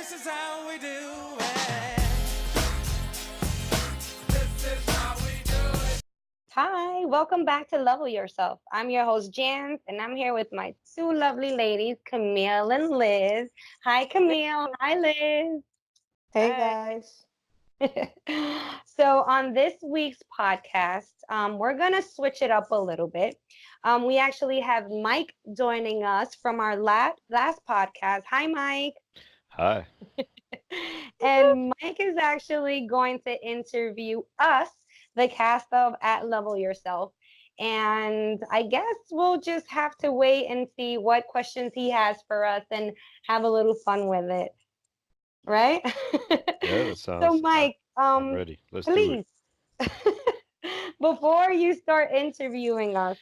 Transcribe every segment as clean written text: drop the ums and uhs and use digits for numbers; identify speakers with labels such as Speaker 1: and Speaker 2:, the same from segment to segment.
Speaker 1: This is how we do it. This is how we do it.
Speaker 2: Hi, welcome back to Level Yourself. I'm your host, Jans, and I'm here with my two lovely ladies, Camille and Liz. Hi, Camille. Hi, Liz.
Speaker 3: Hey
Speaker 4: Hi.
Speaker 3: guys.
Speaker 2: So, on this week's podcast, we're going to switch it up a little bit. We actually have Mike joining us from our last podcast. Hi, Mike.
Speaker 5: Hi.
Speaker 2: And Mike is actually going to interview us, the cast of At Level Yourself. And I guess we'll just have to wait and see what questions he has for us and have a little fun with it. Right?
Speaker 5: Yeah, that
Speaker 2: So,
Speaker 5: sounds.
Speaker 2: Mike,
Speaker 5: I'm ready. Let's do it.
Speaker 2: please, before you start interviewing us,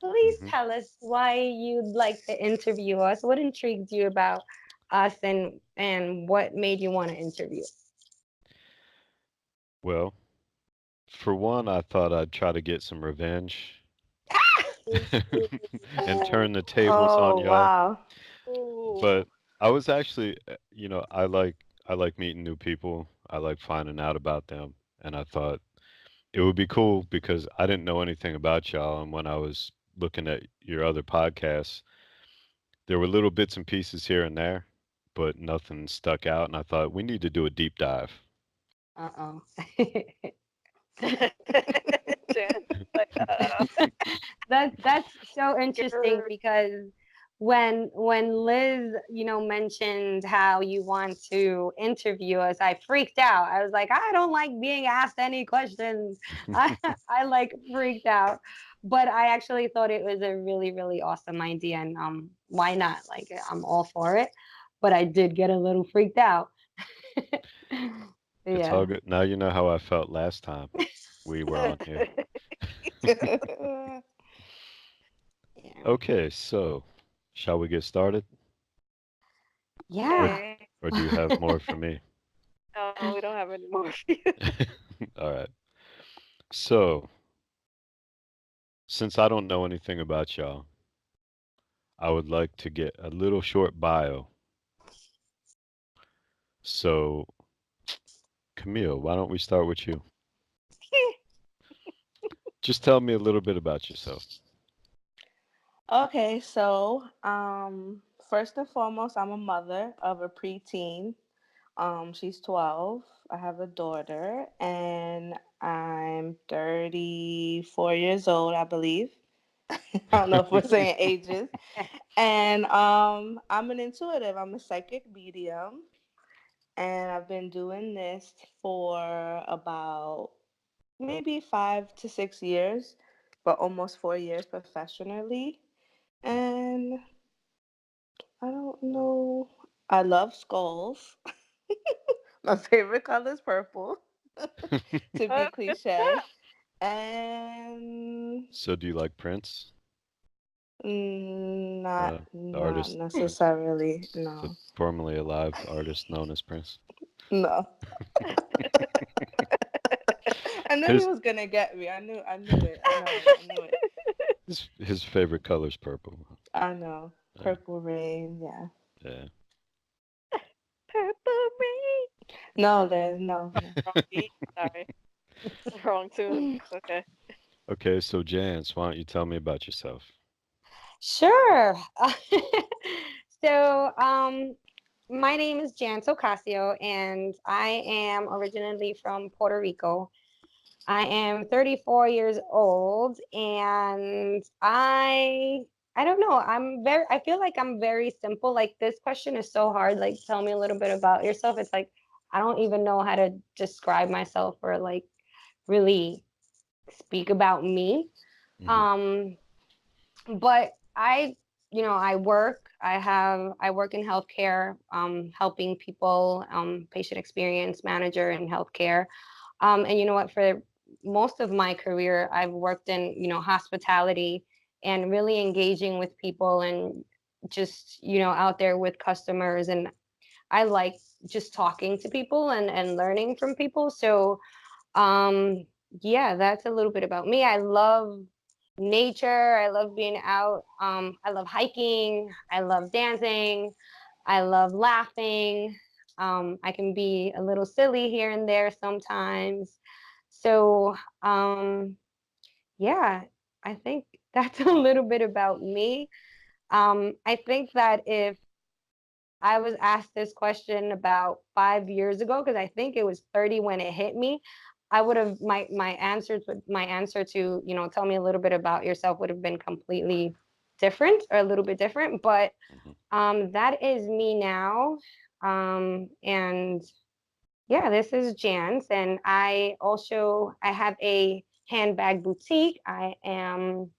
Speaker 2: please
Speaker 5: hmm
Speaker 2: tell us why you'd like to interview us. What intrigued you about us and what made you want to interview?
Speaker 5: Well, for one, I thought I'd try to get some revenge and turn the tables on
Speaker 3: Oh
Speaker 5: y'all.
Speaker 3: wow.
Speaker 4: Ooh.
Speaker 5: But I was actually, I like meeting new people. I like finding out about them, and I thought it would be cool because I didn't know anything about y'all. And when I was looking at your other podcasts, there were little bits and pieces here and there, but nothing stuck out. And I thought we need to do a deep dive.
Speaker 2: Uh-oh.
Speaker 4: Jen, like,
Speaker 2: That's so interesting
Speaker 4: girl.
Speaker 2: because when Liz, mentioned how you want to interview us, I freaked out. I was like, I don't like being asked any questions. I like freaked out. But I actually thought it was a really, really awesome idea and why not? Like I'm all for it. But I did get a little freaked out.
Speaker 5: It's
Speaker 2: Yeah.
Speaker 5: all good. Now you know how I felt last time we were on here.
Speaker 2: Yeah.
Speaker 5: Okay, so shall we get started? Or
Speaker 2: Yeah.
Speaker 4: Okay.
Speaker 5: or do you have more for me?
Speaker 4: No, we don't have any more for you.
Speaker 5: All right. So, since I don't know anything about y'all, I would like to get a little short bio. So, Camille, why don't we start with you? Just tell me a little bit about yourself.
Speaker 3: Okay, so first and foremost, I'm a mother of a preteen. She's 12. I have a daughter, and I'm 34 years old, I believe. I don't know if we're saying ages. And I'm an intuitive. I'm a psychic medium, and I've been doing this for about maybe 5 to 6 years, but almost 4 years professionally. And I don't know. I love skulls. My favorite color is purple, to
Speaker 4: Oh,
Speaker 3: be
Speaker 4: that's good
Speaker 3: cliche.
Speaker 4: stuff.
Speaker 3: And
Speaker 5: So, do you like Prince,
Speaker 3: not
Speaker 5: the
Speaker 3: not
Speaker 5: artist,
Speaker 3: necessarily.
Speaker 5: the
Speaker 3: No,
Speaker 5: formerly alive artist known as Prince?
Speaker 3: no. I knew he
Speaker 5: His
Speaker 3: was gonna get me. I knew it. I know it. I knew it.
Speaker 5: his favorite color is purple.
Speaker 3: I know.
Speaker 5: Yeah,
Speaker 3: Purple rain. Yeah.
Speaker 5: yeah.
Speaker 4: Purple rain.
Speaker 3: No, there's no.
Speaker 4: Wrong beat. Sorry. Wrong tune. It's okay.
Speaker 5: Okay, so Jance, why don't you tell me about yourself?
Speaker 2: Sure. So, my name is Jan Ocasio, and I am originally from Puerto Rico. I am 34 years old, and I don't know. I feel like I'm very simple. Like this question is so hard. Like, tell me a little bit about yourself. It's like I don't even know how to describe myself or like really speak about me.
Speaker 5: hmm
Speaker 2: Um, but I work in healthcare, helping people, patient experience manager in healthcare. And you know what, for most of my career I've worked in, hospitality and really engaging with people and just, out there with customers, and I like just talking to people and learning from people. So um, yeah, that's a little bit about me. I love nature. I love being out. I love hiking. I love dancing. I love laughing. I can be a little silly here and there sometimes. So, yeah, I think that's a little bit about me. I think that if I was asked this question about 5 years ago, because I think it was 30 when it hit me, I would have my answer to, tell me a little bit about yourself would have been completely different or a little bit different. But
Speaker 5: Mhm.
Speaker 2: that is me now. And yeah, this is Jan's, and I have a handbag boutique. I am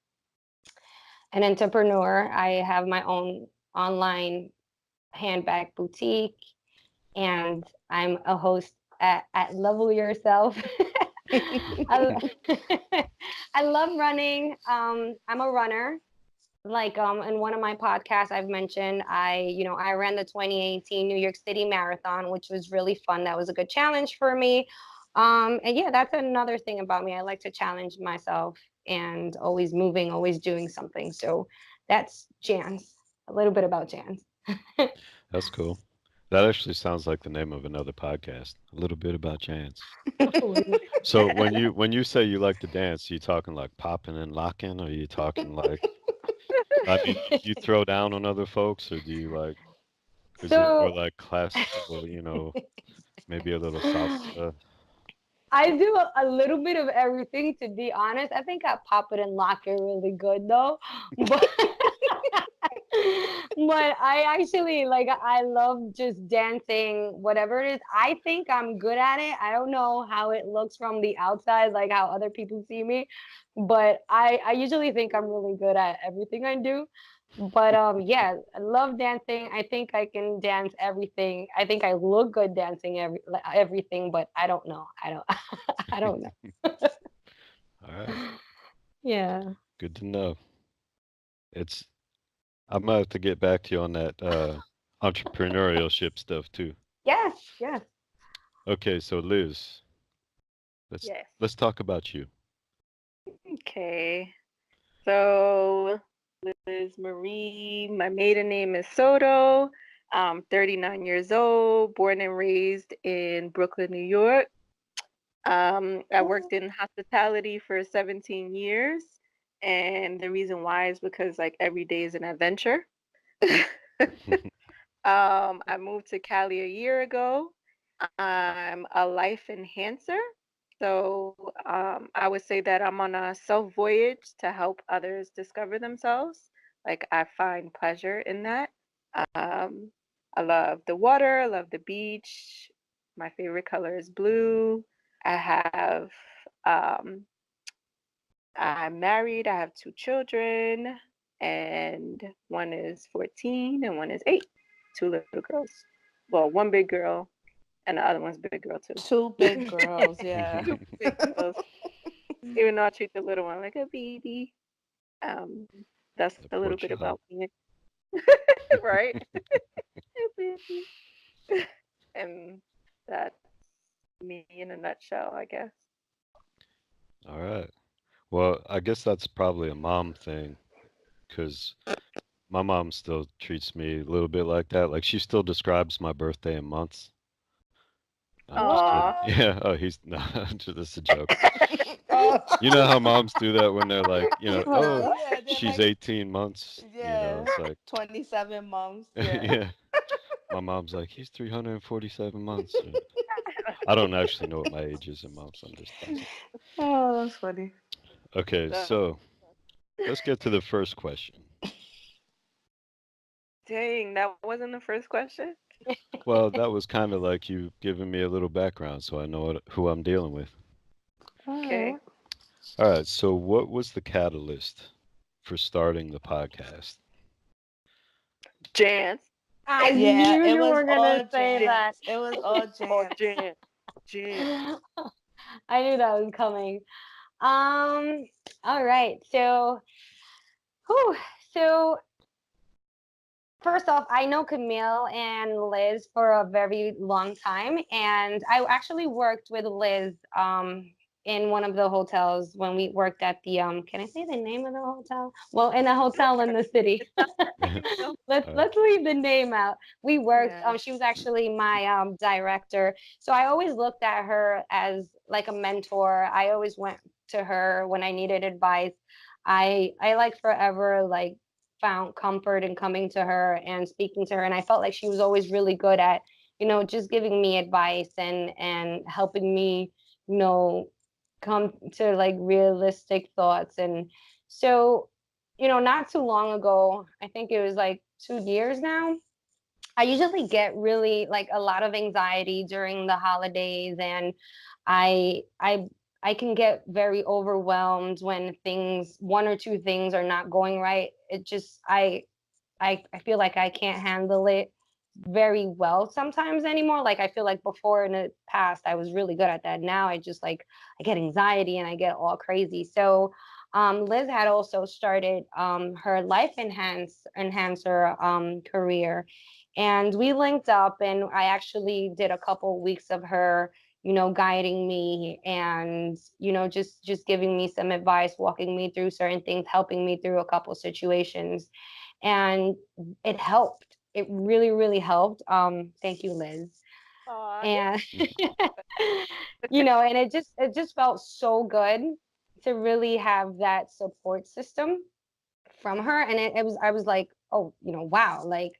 Speaker 2: an entrepreneur. I have my own online handbag boutique, and I'm a host at Level Yourself. I, I love running. I'm a runner. Like in one of my podcasts I've mentioned, I ran the 2018 New York City Marathon, which was really fun. That was a good challenge for me. And yeah, that's another thing about me. I like to challenge myself and always moving, always doing something. So that's Jan's. A little bit about Jan's.
Speaker 5: That's cool. That actually sounds like the name of another podcast. A little bit about Chance. So when you say you like to dance, you talking like popping and locking, or you talking like, I mean, you throw down on other folks, or do you like, is it more
Speaker 2: So
Speaker 5: like classical, maybe a little salsa?
Speaker 2: I do a little bit of everything, to be honest. I think I pop it and lock it really good though. But but I actually like I love just dancing, whatever it is. I think I'm good at it. I don't know how it looks from the outside, like how other people see me, but I usually think I'm really good at everything I do. But yeah, I love dancing. I think I can dance everything. I think I look good dancing everything, but I don't know. I don't I don't know.
Speaker 5: All right,
Speaker 2: Yeah.
Speaker 5: good to know. It's I'm gonna have to get back to you on that entrepreneurship stuff too.
Speaker 2: Yes, yes.
Speaker 5: Okay, so Liz, let's
Speaker 4: Yes.
Speaker 5: let's talk about you.
Speaker 4: Okay. So, Liz Marie, my maiden name is Soto. I'm 39 years old, born and raised in Brooklyn, New York. I worked in hospitality for 17 years, and the reason why is because like every day is an adventure. I moved to Cali a year ago. I'm a life enhancer. So I would say that I'm on a self voyage to help others discover themselves. Like I find pleasure in that. Um, I love the water, I love the beach. My favorite color is blue. I have, um, I'm married, I have two children, and one is 14 and one is 8. Two little girls. Well, one big girl and the other one's a big girl too.
Speaker 3: Two big girls, yeah.
Speaker 4: Two big girls. Even though I treat the little one like a baby. Um, that's
Speaker 5: The
Speaker 4: a
Speaker 5: poor
Speaker 4: little bit
Speaker 5: child.
Speaker 4: about me, right? Baby. And that's me in a nutshell, I guess.
Speaker 5: All right. Well, I guess that's probably a mom thing, because my mom still treats me a little bit like that. Like she still describes my birthday in months. I'm just kidding.
Speaker 4: Aw.
Speaker 2: What?
Speaker 5: Yeah. Oh, he's no, just a joke.
Speaker 3: Oh.
Speaker 5: You know how moms do that when they're like, oh,
Speaker 3: Yeah, they're
Speaker 5: she's
Speaker 3: like,
Speaker 5: 18 months.
Speaker 3: yeah,
Speaker 5: It's like,
Speaker 3: 27 months. Yeah.
Speaker 5: yeah. My mom's like, he's 347 months. I don't actually know what my age is in months. I'm just teasing.
Speaker 3: Oh, that's funny.
Speaker 5: Okay,
Speaker 4: So,
Speaker 5: so let's get to the first question.
Speaker 4: dang, that wasn't the first question?
Speaker 5: Well, that was kind of like you giving me a little background so I know who I'm dealing with.
Speaker 3: All
Speaker 4: Okay.
Speaker 3: right.
Speaker 5: All right, so what was the catalyst for starting the podcast?
Speaker 4: Jans.
Speaker 2: I
Speaker 3: Yeah,
Speaker 2: knew
Speaker 3: it
Speaker 2: you
Speaker 3: was
Speaker 2: were
Speaker 3: all
Speaker 2: gonna say that.
Speaker 3: Jans. It was all
Speaker 4: Oh,
Speaker 3: Jans.
Speaker 4: Jan. Jan.
Speaker 2: I knew that was coming. All right. Whew, so first off, I know Camille and Liz for a very long time, and I actually worked with Liz in one of the hotels when we worked at the can I say the name of the hotel? Well, in a hotel in the city.
Speaker 4: So,
Speaker 2: Let's leave the name out. We worked,
Speaker 4: yeah.
Speaker 2: she was actually my director. So I always looked at her as like a mentor. I always went to her when I needed advice. I like forever like found comfort in coming to her and speaking to her. And I felt like she was always really good at, just giving me advice and helping me, you know, come to like realistic thoughts. And so, not too long ago, I think it was like 2 years now, I usually get really like a lot of anxiety during the holidays, and I I I can get very overwhelmed when one or two things are not going right. It just I feel like I can't handle it very well sometimes anymore. Like I feel like before in the past I was really good at that. Now I just like I get anxiety and I get all crazy. So Liz had also started her enhancer career, and we linked up, and I actually did a couple weeks of her, guiding me and just giving me some advice, walking me through certain things, helping me through a couple situations, and it helped. It really, really helped. Thank you, Liz.
Speaker 4: Aw,
Speaker 2: And
Speaker 5: Mm.
Speaker 2: and it just felt so good to really have that support system from her. And I was like, oh, wow, like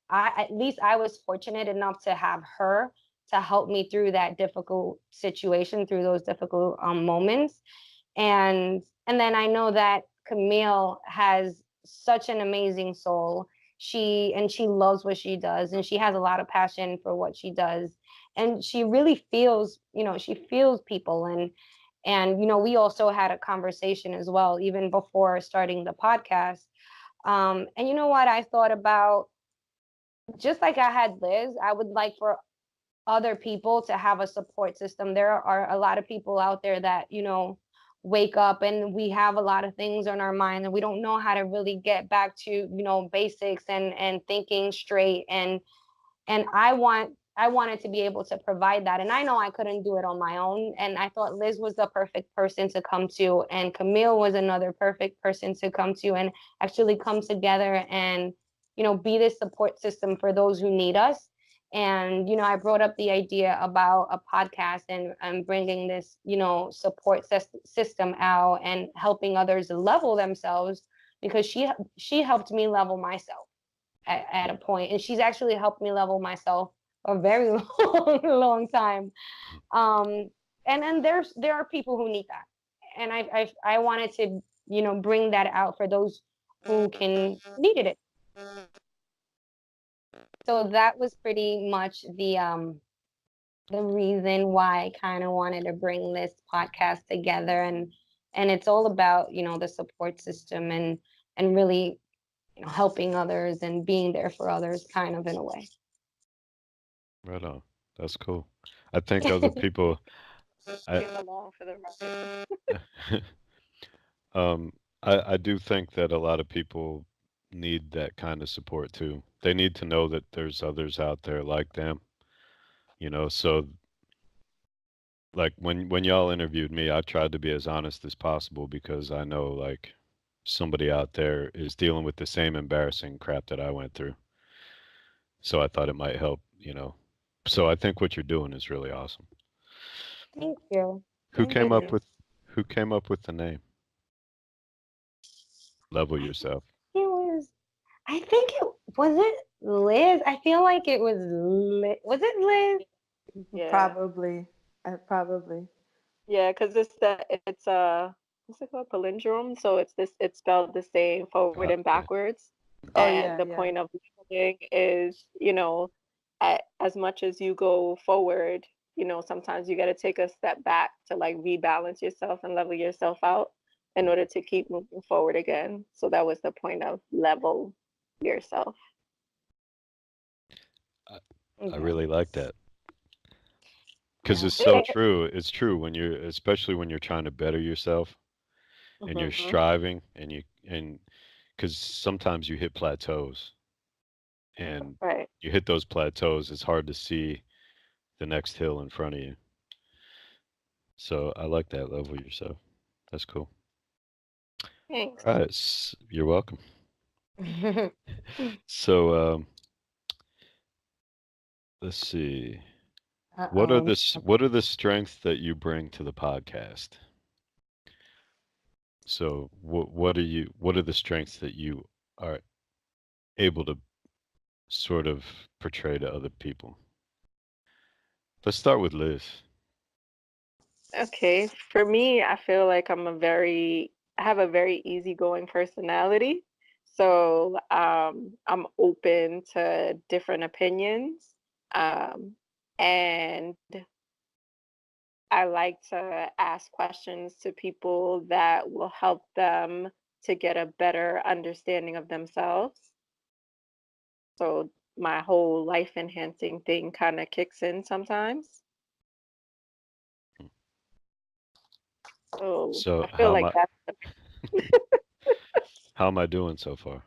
Speaker 2: at least I was fortunate enough to have her to help me through that difficult situation, through those difficult moments. And then I know that Camille has such an amazing soul. She loves what she does, and she has a lot of passion for what she does, and she really feels, she feels people. And we also had a conversation as well even before starting the podcast. And you know what I thought about, just like I had Liz, I would like for other people to have a support system. There are a lot of people out there that, wake up and we have a lot of things on our mind and we don't know how to really get back to, basics and thinking straight. And I wanted to be able to provide that. And I know I couldn't do it on my own. And I thought Liz was the perfect person to come to, and Camille was another perfect person to come to, and actually come together and, be this support system for those who need us. And, I brought up the idea about a podcast and bringing this, support system out and helping others level themselves, because she helped me level myself at a point, and she's actually helped me level myself a very long time. Um, and then there are people who need that, and I wanted to bring that out for those who can needed it. So that was pretty much the reason why I kind of wanted to bring this podcast together, and it's all about the support system and really helping others and being there for others, kind of in a way.
Speaker 5: Right on. That's cool. I think other people, I,
Speaker 4: came along for the ride.
Speaker 5: um, I do think that a lot of people need that kind of support too. They need to know that there's others out there like them, so like when y'all interviewed me, I tried to be as honest as possible because I know like somebody out there is dealing with the same embarrassing crap that I went through. So I thought it might help. So I think what you're doing is really awesome.
Speaker 2: Thank you.
Speaker 5: Who
Speaker 2: Thank
Speaker 5: came up
Speaker 2: you.
Speaker 5: with who came up with the name? Level
Speaker 2: I think
Speaker 5: yourself.
Speaker 2: it was. I think it was it Liz. I feel like it was Liz. Was it Liz?
Speaker 4: Yeah.
Speaker 3: Probably. Probably.
Speaker 4: Yeah, because it's what's it called? Palindrome. So it's spelled the same forward and
Speaker 5: Yeah.
Speaker 4: backwards.
Speaker 3: Oh
Speaker 4: And
Speaker 3: yeah,
Speaker 4: the
Speaker 3: yeah.
Speaker 4: point of leveling is, as much as you go forward, sometimes you got to take a step back to like rebalance yourself and level yourself out in order to keep moving forward again. So that was the point of level yourself.
Speaker 5: I, I
Speaker 2: Okay.
Speaker 5: really like that because
Speaker 2: Yeah.
Speaker 5: it's so true. It's true when especially when you're trying to better yourself and you're
Speaker 4: Hmm.
Speaker 5: striving and because sometimes you hit plateaus and
Speaker 4: Right.
Speaker 5: you hit those plateaus, it's hard to see the next hill in front of you. So I like that level yourself. That's cool.
Speaker 4: Thanks.
Speaker 5: All right, you're welcome. So let's see.
Speaker 2: Uh-oh.
Speaker 5: What are the strengths that you bring to the podcast? So what are the strengths that you are able to sort of portray to other people? Let's start with Liz.
Speaker 4: Okay, for me, I feel like I have a very easygoing personality. So I'm open to different opinions. Um, and I like to ask questions to people that will help them to get a better understanding of themselves. So my whole life enhancing thing kind of kicks in sometimes. So
Speaker 5: So
Speaker 4: I feel like that's a
Speaker 5: how am I doing so far?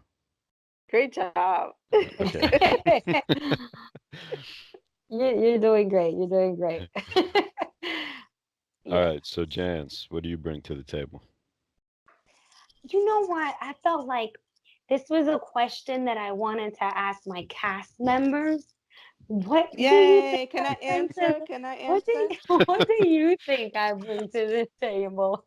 Speaker 4: great job.
Speaker 5: Okay.
Speaker 2: You're doing great. You're doing great.
Speaker 5: All
Speaker 2: Yeah.
Speaker 5: right. So Jans, what do you bring to the table?
Speaker 2: You know what? I felt like this was a question that I wanted to ask my cast members. What do you think
Speaker 3: Yay! Can I
Speaker 2: I bring to
Speaker 3: answer?
Speaker 2: the,
Speaker 3: Can I
Speaker 2: what do
Speaker 3: answer?
Speaker 2: what do you think I bring to the table?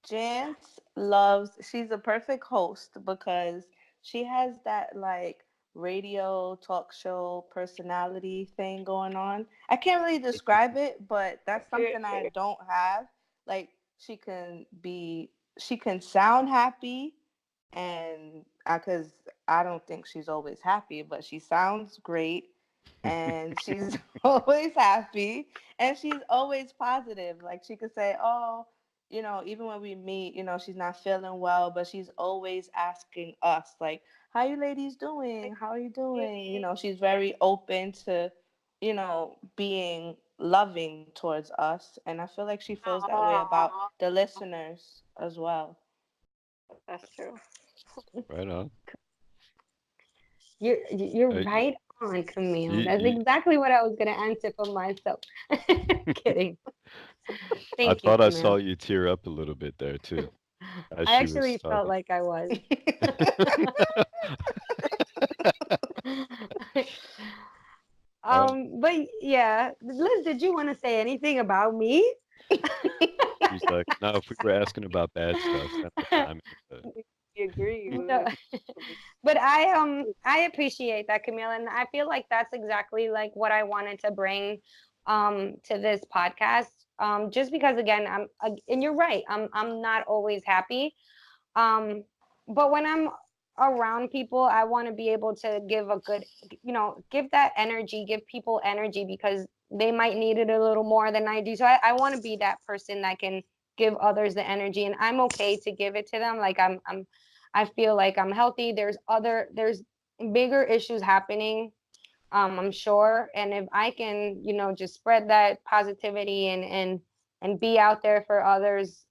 Speaker 3: Jance loves, she's a perfect host because she has that like radio talk show personality thing going on. I can't really describe it, but that's something I don't have. Like she can sound happy and cuz I don't think she's always happy, but she sounds great and she's always happy and she's always positive. Like she could say, "Oh, even when we meet, she's not feeling well, but she's always asking us, like, how you ladies doing? How are you doing? She's very open to, being loving towards us. And I feel like she feels that way about
Speaker 4: Aw,
Speaker 3: the listeners as well.
Speaker 4: that's true.
Speaker 5: Right on.
Speaker 2: You're
Speaker 5: Uh, y-
Speaker 2: right on, Camille.
Speaker 5: you,
Speaker 2: That's
Speaker 5: you,
Speaker 2: exactly what I was gonna answer for myself. Kidding.
Speaker 5: I
Speaker 2: Thank you,
Speaker 5: thought I saw
Speaker 2: Camille.
Speaker 5: you tear up a little bit there too, as
Speaker 2: I
Speaker 5: she was
Speaker 2: actually felt
Speaker 5: talking.
Speaker 2: like I was.
Speaker 5: All right.
Speaker 2: But yeah, Liz, did you want to say anything about me?
Speaker 5: She's like, no, if we were asking about bad stuff, then I'd chime in.
Speaker 4: We agree.
Speaker 2: No. But I appreciate that, Camille, and I feel like that's exactly like what I wanted to bring to this podcast. Just because again, and you're right, I'm not always happy. Um, but when I'm around people, I want to be able to give a good, give that energy, give people energy because they might need it a little more than I do. So I want to be that person that can give others the energy, and I'm okay to give it to them. Like I feel like I'm healthy. There's bigger issues happening, I'm sure. And if I can, just spread that positivity and be out there for others,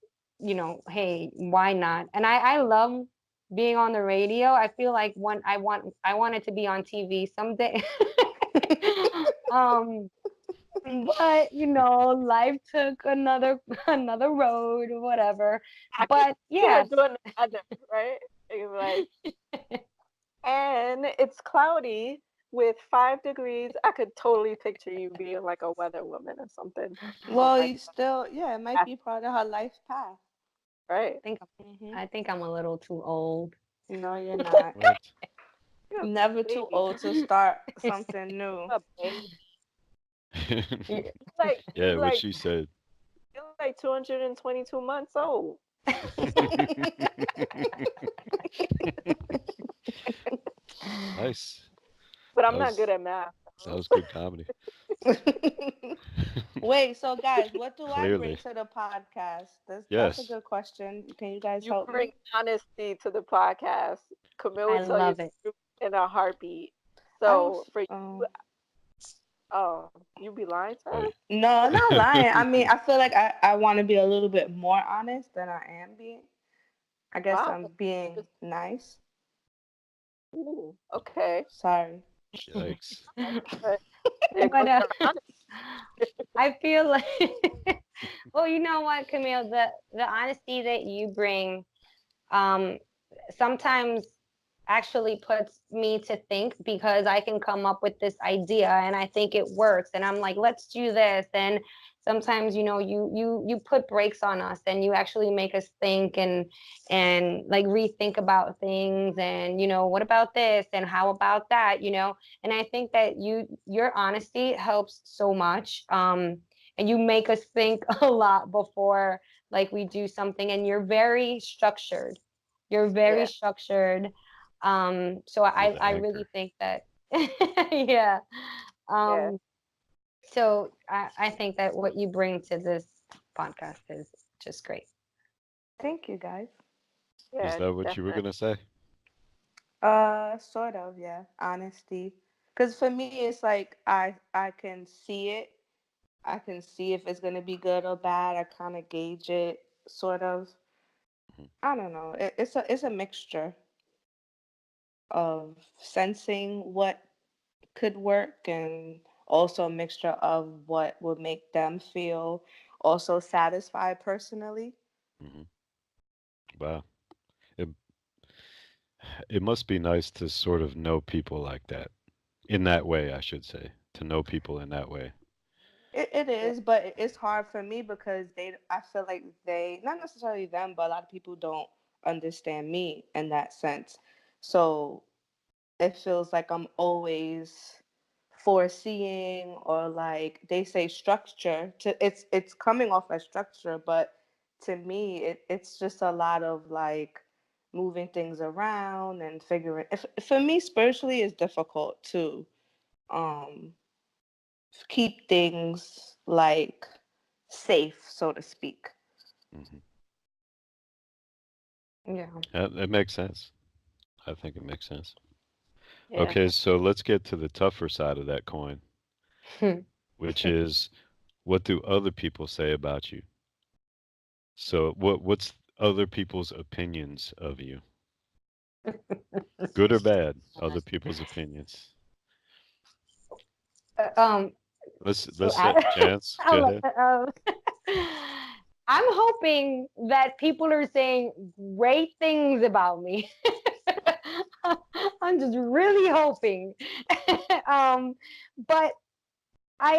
Speaker 2: hey, why not? And I love being on the radio. I feel like I wanted to be on TV someday. um, but life took another road or whatever.
Speaker 4: I can
Speaker 2: But
Speaker 4: see her
Speaker 2: yeah.
Speaker 4: doing the other, right? You're like, and it's cloudy with 5 degrees. I could totally picture you being like a weather woman or something. Oh
Speaker 3: Well,
Speaker 4: my
Speaker 3: you still, yeah, it might
Speaker 4: God,
Speaker 3: be part of her life path.
Speaker 4: right?
Speaker 2: think
Speaker 3: Hmm.
Speaker 2: I think I'm a little too old.
Speaker 3: No, you're not.
Speaker 5: What?
Speaker 4: You're a
Speaker 3: Never too
Speaker 4: baby.
Speaker 3: old to start something new.
Speaker 4: You're a baby.
Speaker 2: Yeah.
Speaker 4: Like
Speaker 5: Yeah,
Speaker 4: you
Speaker 5: what
Speaker 4: like
Speaker 5: she said.
Speaker 4: you're like 222 months old.
Speaker 5: Nice.
Speaker 4: But
Speaker 5: That
Speaker 4: I'm not good
Speaker 5: was
Speaker 4: at math.
Speaker 5: that was good comedy.
Speaker 3: Wait, so guys, what do I bring
Speaker 5: Clearly.
Speaker 3: to the podcast? That's a
Speaker 5: Yes.
Speaker 3: good question. Can you guys
Speaker 4: You
Speaker 3: help
Speaker 4: bring
Speaker 3: me?
Speaker 4: honesty to the podcast. Camille
Speaker 2: I
Speaker 4: will tell you
Speaker 2: love
Speaker 4: the
Speaker 2: it.
Speaker 4: truth in a heartbeat.
Speaker 3: I don't.
Speaker 4: So for you, oh, you be lying to
Speaker 5: Oh,
Speaker 4: us?
Speaker 3: No, not lying. I mean, I feel like I want to be a little bit more honest than I am being. I guess
Speaker 4: Wow.
Speaker 3: I'm being nice.
Speaker 4: Ooh, okay.
Speaker 3: Sorry.
Speaker 5: yikes.
Speaker 4: But there
Speaker 2: But
Speaker 4: goes your honesty.
Speaker 2: I feel like Well, you know what, Camille, the honesty that you bring um sometimes actually puts me to think because I can come up with this idea and I think it works and I'm like, let's do this. And sometimes, you put brakes on us and you actually make us think and like rethink about things and what about this and how about that. And I think that your honesty helps so much. And you make us think a lot before like we do something and you're very structured. You're very
Speaker 4: Yeah.
Speaker 2: structured. So
Speaker 5: You're
Speaker 2: I
Speaker 5: the
Speaker 2: I really
Speaker 5: anchor.
Speaker 2: think that yeah.
Speaker 4: Yeah.
Speaker 2: Um, so I think that what you bring to this podcast is just great.
Speaker 3: Thank you, guys.
Speaker 5: Is
Speaker 4: Yeah,
Speaker 5: that what you were
Speaker 4: definitely.
Speaker 5: gonna say?
Speaker 3: Sort of, yeah. Honesty. Because for me, it's like I can see it. I can see if it's gonna be good or bad. I kind of gauge it, sort of.
Speaker 5: Mhm.
Speaker 3: I don't know. It's a mixture of sensing what could work and also a mixture of what would make them feel also satisfied personally.
Speaker 5: Mhm. Wow. It it must be nice to sort of know people like that. In that way, I should say. To know people in that way.
Speaker 3: It
Speaker 4: Yeah.
Speaker 3: is, but it's hard for me because I feel like they, not necessarily them, but a lot of people don't understand me in that sense. So it feels like I'm always foreseeing or like they say structure to it's coming off as structure, but to me it's just a lot of like moving things around and figuring if for me spiritually it's difficult to um keep things like safe, so to speak.
Speaker 5: Hmm.
Speaker 2: Yeah.
Speaker 5: That makes sense. I think it makes sense.
Speaker 4: Yeah.
Speaker 5: Okay, so let's get to the tougher side of that coin, which is what do other people say about you? So what's other people's opinions of you? Good or bad? Other people's opinions.
Speaker 2: um, so
Speaker 5: Let's set chance. Go ahead.
Speaker 2: I'm hoping that people are saying great things about me. I'm just really hoping. um, but I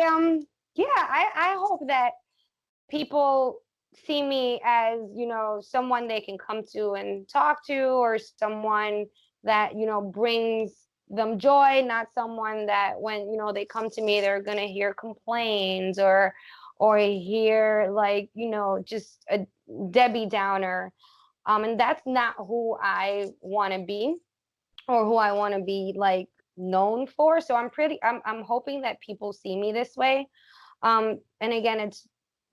Speaker 2: yeah, I hope that people see me as someone they can come to and talk to or someone that brings them joy, not someone that when they come to me they're going to hear complaints or hear like just a Debbie Downer. And that's not who I want to be or who I want to be like known for. So I'm hoping that people see me this way. And again, it's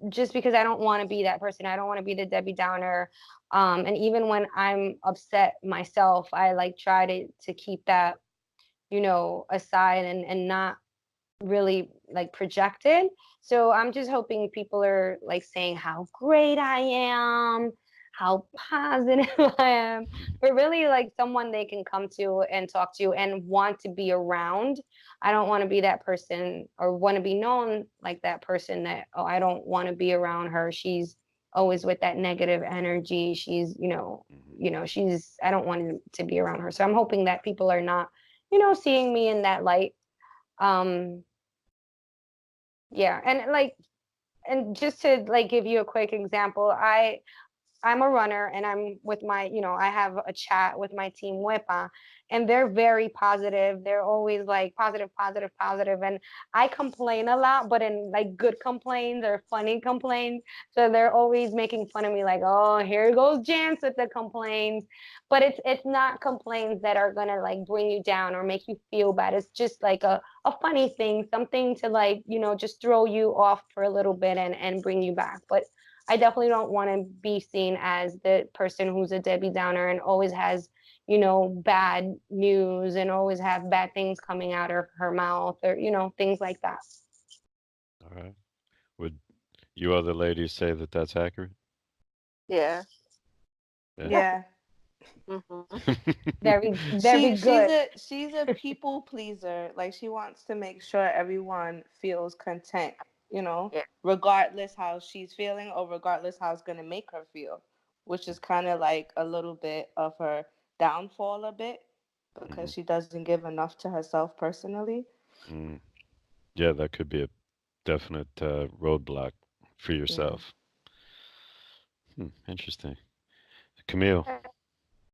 Speaker 2: just because I don't want to be that person. I don't want to be the Debbie Downer. And even when I'm upset myself, I like try to keep that, aside and not really like projected. So I'm just hoping people are like saying how great I am, how positive I am, but really like someone they can come to and talk to and want to be around. I don't want to be that person or want to be known like that person that, oh, I don't want to be around her. She's always with that negative energy. She's,
Speaker 5: Mhm.
Speaker 2: she's I don't want to be around her. So I'm hoping that people are not, seeing me in that light. Um, yeah, and like and just to like give you a quick example, I'm a runner and I'm with my, I have a chat with my team WIPA and they're very positive. They're always like positive, positive, positive. And I complain a lot, but in like good complaints or funny complaints. So they're always making fun of me like, oh, here goes Jance with the complaints. But it's not complaints that are gonna like bring you down or make you feel bad. It's just like a funny thing, something to like, just throw you off for a little bit and bring you back. But I definitely don't want to be seen as the person who's a Debbie Downer and always has, bad news and always have bad things coming out of her mouth or, things like that.
Speaker 5: All right. Would you other ladies say that that's accurate?
Speaker 4: Yeah.
Speaker 5: Yeah.
Speaker 3: Yeah.
Speaker 4: Hmm.
Speaker 2: Very, very
Speaker 3: She she's
Speaker 2: good.
Speaker 3: a she's a people pleaser. Like she wants to make sure everyone feels content.
Speaker 2: Yeah.
Speaker 3: regardless how she's feeling or regardless how it's going to make her feel, which is kind of like a little bit of her downfall a bit
Speaker 5: Hmm.
Speaker 3: because she doesn't give enough to herself personally.
Speaker 5: Mm. Yeah, that could be a definite roadblock for
Speaker 3: Yeah.
Speaker 5: yourself. Interesting. Camille,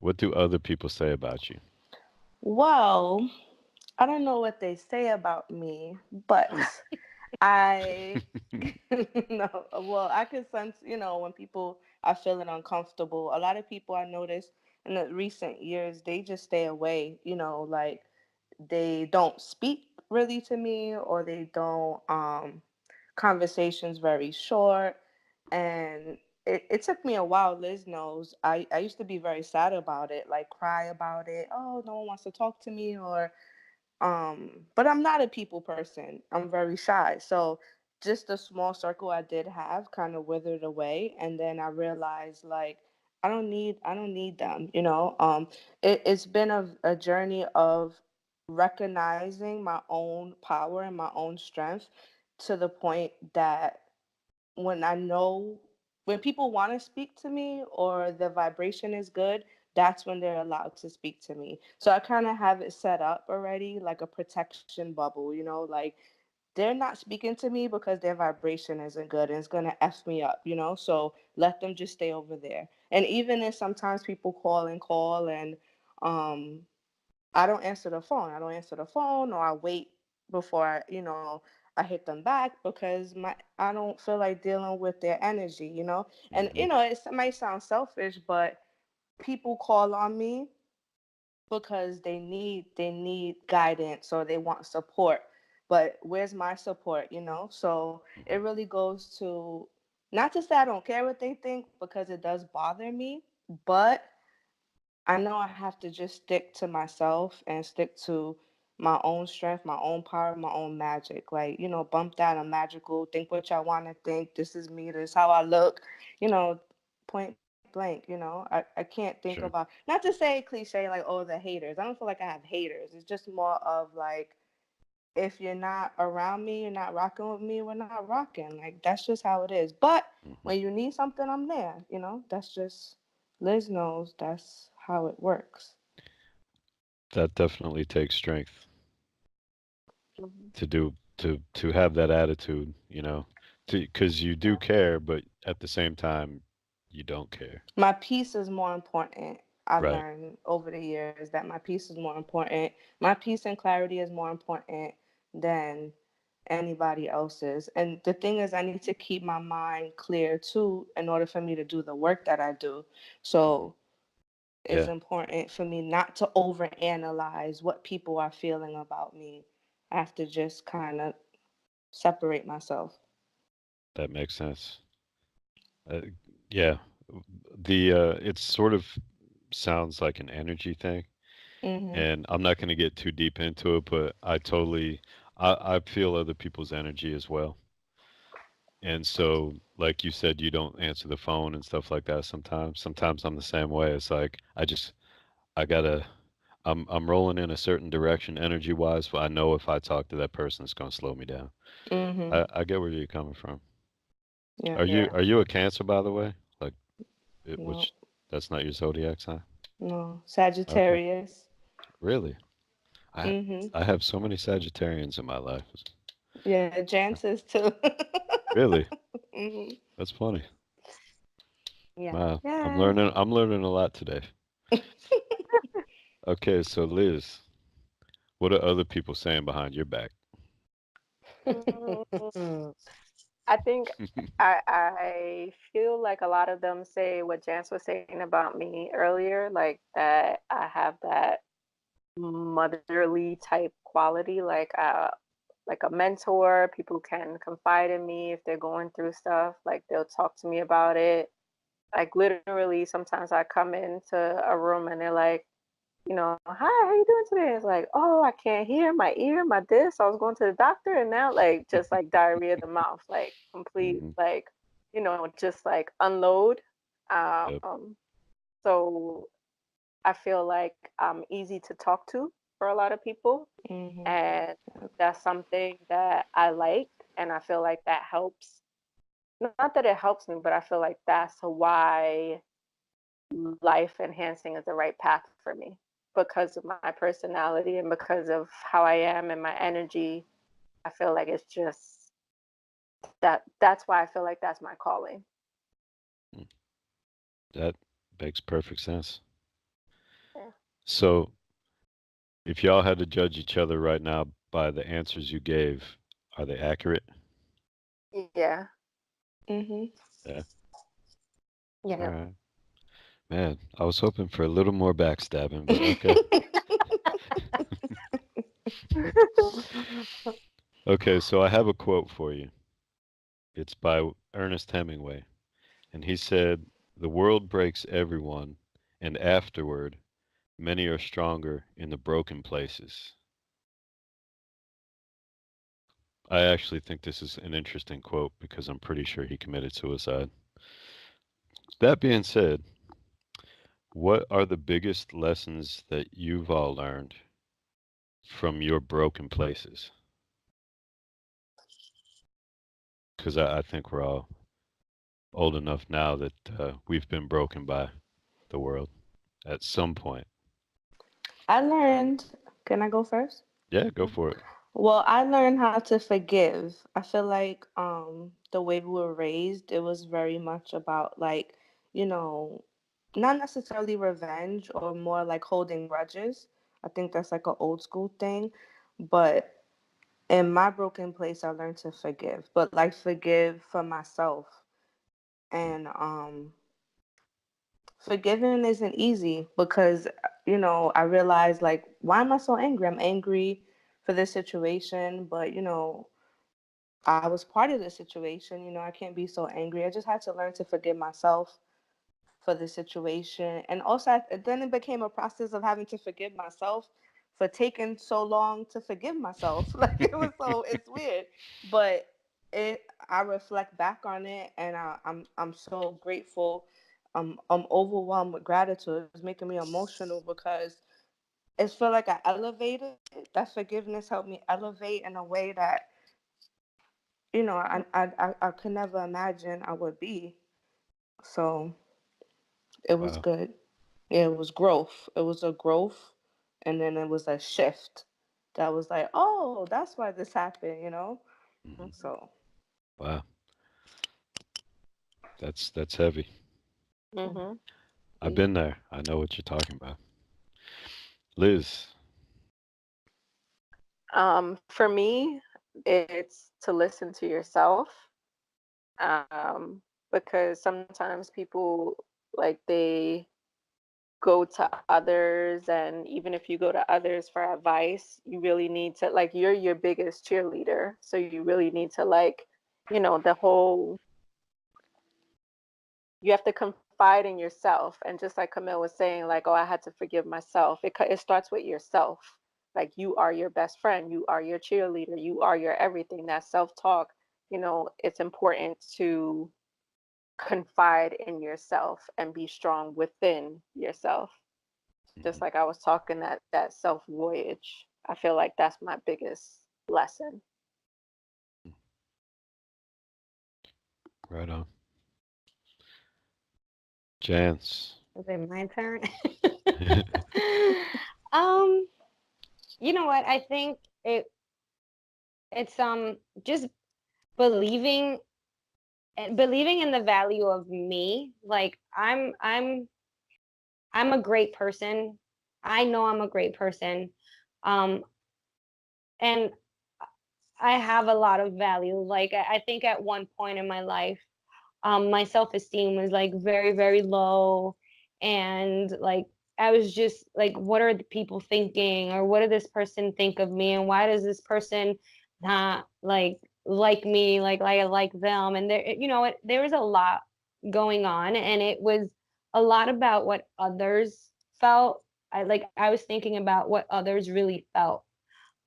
Speaker 5: what do other people say about you?
Speaker 3: Well, I don't know what they say about me, but I no, well, I can sense, when people are feeling uncomfortable. A lot of people I noticed in the recent years, they just stay away, like they don't speak really to me or they don't conversations very short. And it took me a while. Liz knows I used to be very sad about it, like cry about it. Oh, no one wants to talk to me, or but I'm not a people person. I'm very shy. So just the small circle I did have kind of withered away, and then I realized like I don't need them, it's been a journey of recognizing my own power and my own strength to the point that when I know when people want to speak to me or the vibration is good, that's when they're allowed to speak to me. So I kind of have it set up already like a protection bubble, like they're not speaking to me because their vibration isn't good and it's going to F me up, So let them just stay over there. And even if sometimes people call and um I don't answer the phone. I don't answer the phone or I wait before I hit them back because I don't feel like dealing with their energy, And
Speaker 5: Hmm.
Speaker 3: it might sound selfish, but people call on me because they need guidance or they want support. But where's my support, So it really goes to not to say I don't care what they think because it does bother me, but I know I have to just stick to myself and stick to my own strength, my own power, my own magic. Like, bump that. I'm magical. Think what y'all want to think. This is me. This is how I look. Point blank. I can't think about,
Speaker 5: Sure.
Speaker 3: not to say cliche like, oh, the haters. I don't feel like I have haters. It's just more of like, if you're not around me, you're not rocking with me, we're not rocking. Like, that's just how it is. But
Speaker 5: Hmm.
Speaker 3: when you need something, I'm there. That's just, Liz knows that's how it works.
Speaker 5: That definitely takes strength
Speaker 2: Mhm.
Speaker 5: to have that attitude, because you do care, but at the same time, you don't care.
Speaker 3: My peace is more important. I've
Speaker 5: Right.
Speaker 3: learned over the years that my peace is more important. My peace and clarity is more important than anybody else's. And the thing is, I need to keep my mind clear too in order for me to do the work that I do.
Speaker 5: Hmm.
Speaker 3: So it's
Speaker 5: Yeah,
Speaker 3: important for me not to overanalyze what people are feeling about me. I have to just kind of separate myself.
Speaker 5: that makes sense. Uh, yeah, the it sort of sounds like an energy thing,
Speaker 3: Mhm.
Speaker 5: and I'm not going to get too deep into it, but I feel other people's energy as well. And so, like you said, you don't answer the phone and stuff like that sometimes. Sometimes I'm the same way. It's like I gotta I'm rolling in a certain direction energy wise, but I know if I talk to that person, it's gonna slow me down.
Speaker 3: Mhm.
Speaker 5: I get where you're coming from.
Speaker 3: Yeah.
Speaker 5: Are you a Cancer, by the way? Like
Speaker 3: No.
Speaker 5: which that's not your zodiac sign?
Speaker 3: No.
Speaker 5: Okay,
Speaker 3: Sagittarius.
Speaker 5: really? I
Speaker 3: Mhm.
Speaker 5: I have so many Sagittarians in my life.
Speaker 3: Yeah, Jancis too.
Speaker 5: Really?
Speaker 3: Mhm.
Speaker 5: That's funny.
Speaker 2: Yeah.
Speaker 5: Wow, I'm
Speaker 3: Yeah.
Speaker 5: learning. I'm learning a lot today. Okay, so Liz, what are other people saying behind your back?
Speaker 4: Mm, I think I feel like a lot of them say what Jance was saying about me earlier, like that I have that motherly type quality, like a mentor. People can confide in me if they're going through stuff, like they'll talk to me about it. Like literally, sometimes I come into a room and they're like, hi, how you doing today? It's like, oh, I can't hear my ear, my this. I was going to the doctor and now like just like diarrhea of the mouth, like complete,
Speaker 5: Hmm.
Speaker 4: like, just like unload.
Speaker 5: Yep.
Speaker 4: So I feel like I'm easy to talk to for a lot of people.
Speaker 3: Mhm.
Speaker 4: And that's something that I like. And I feel like that helps. Not that it helps me, but I feel like that's why life enhancing is the right path for me, because of my personality and because of how I am and my energy. I feel like it's just that's why I feel like that's my calling.
Speaker 5: That makes perfect sense.
Speaker 4: Yeah.
Speaker 5: So, if y'all had to judge each other right now by the answers you gave, are they accurate?
Speaker 4: Yeah.
Speaker 3: Mhm.
Speaker 5: Yeah. All
Speaker 2: Yeah.
Speaker 5: right. Man, I was hoping for a little more backstabbing, but okay. Okay, so I have a quote for you. It's by Ernest Hemingway, and he said, "The world breaks everyone, and afterward, many are stronger in the broken places." I actually think this is an interesting quote because I'm pretty sure he committed suicide. That being said, what are the biggest lessons that you've all learned from your broken places? Because I think we're all old enough now that we've been broken by the world at some point.
Speaker 3: I learned. Can I go first?
Speaker 5: Yeah, go for it.
Speaker 3: Well, I learned how to forgive. I feel like the way we were raised, it was very much about like, you know, not necessarily revenge or more like holding grudges. I think that's like an old school thing. But in my broken place, I learned to forgive, but like forgive for myself. And forgiving isn't easy because I realized like, why am I so angry? I'm angry for this situation, but I was part of the situation. I can't be so angry. I just had to learn to forgive myself for the situation. And also, then it became a process of having to forgive myself for taking so long to forgive myself. Like it's weird, but I reflect back on it, and I'm so grateful. I'm overwhelmed with gratitude. It's making me emotional because it's feel like I elevated. That forgiveness helped me elevate in a way that I could never imagine I would be. So it was
Speaker 5: Wow.
Speaker 3: good. Yeah, it was growth. It was a growth, and then it was a shift. That was like, oh,. That's why this happened.
Speaker 5: Hmm.
Speaker 3: So
Speaker 5: Wow. That's heavy.
Speaker 4: Mm-hmm.
Speaker 5: I've
Speaker 3: deep.
Speaker 5: been there. I know what you're talking about. Liz.
Speaker 4: For me, it's to listen to yourself. Um, because sometimes people like they go to others, and even if you go to others for advice, you really need to like you're your biggest cheerleader. So you really need to like, the whole you have to confide in yourself. And just like Camille was saying, like, oh, I had to forgive myself. It starts with yourself. Like you are your best friend, you are your cheerleader, you are your everything. That self-talk, it's important to confide in yourself and be strong within yourself. Just
Speaker 5: Mhm.
Speaker 4: like I was talking that self voyage. I feel like that's my biggest lesson.
Speaker 5: Right on. Chance.
Speaker 2: Is it my turn? um, you know what? I think it's just believing believing in the value of me. Like I'm a great person. I know I'm a great person. Um, and I have a lot of value. Like I think at one point in my life, my self-esteem was like very, very low. And like I was just like, what are the people thinking? Or what does this person think of me? And why does this person not like me like I like them? And there was a lot going on, and it was a lot about what others felt. I was thinking about what others really felt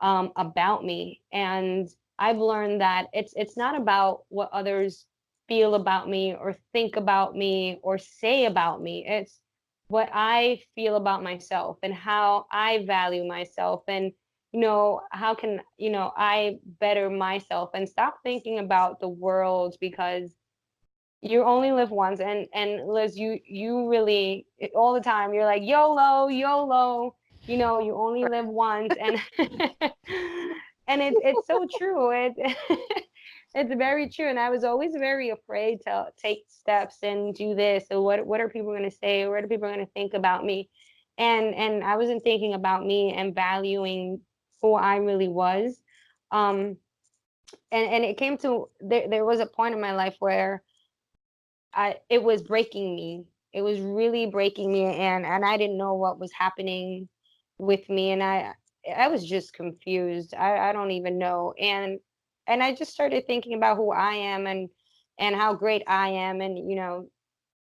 Speaker 2: about me. And I've learned that it's not about what others feel about me or think about me or say about me. It's what I feel about myself and how I value myself. And how can, I better myself and stop thinking about the world, because you only live once. And Liz, you really, all the time you're like YOLO, YOLO, you only live once. And and it's so true. It's very true. And I was always very afraid to take steps and do this. So what are people going to say? What are people going to think about me? And I wasn't thinking about me and valuing who I really was. And it came to, there was a point in my life where it was breaking me. It was really breaking me, and I didn't know what was happening with me, and I was just confused. I don't even know. And I just started thinking about who I am, and how great I am. And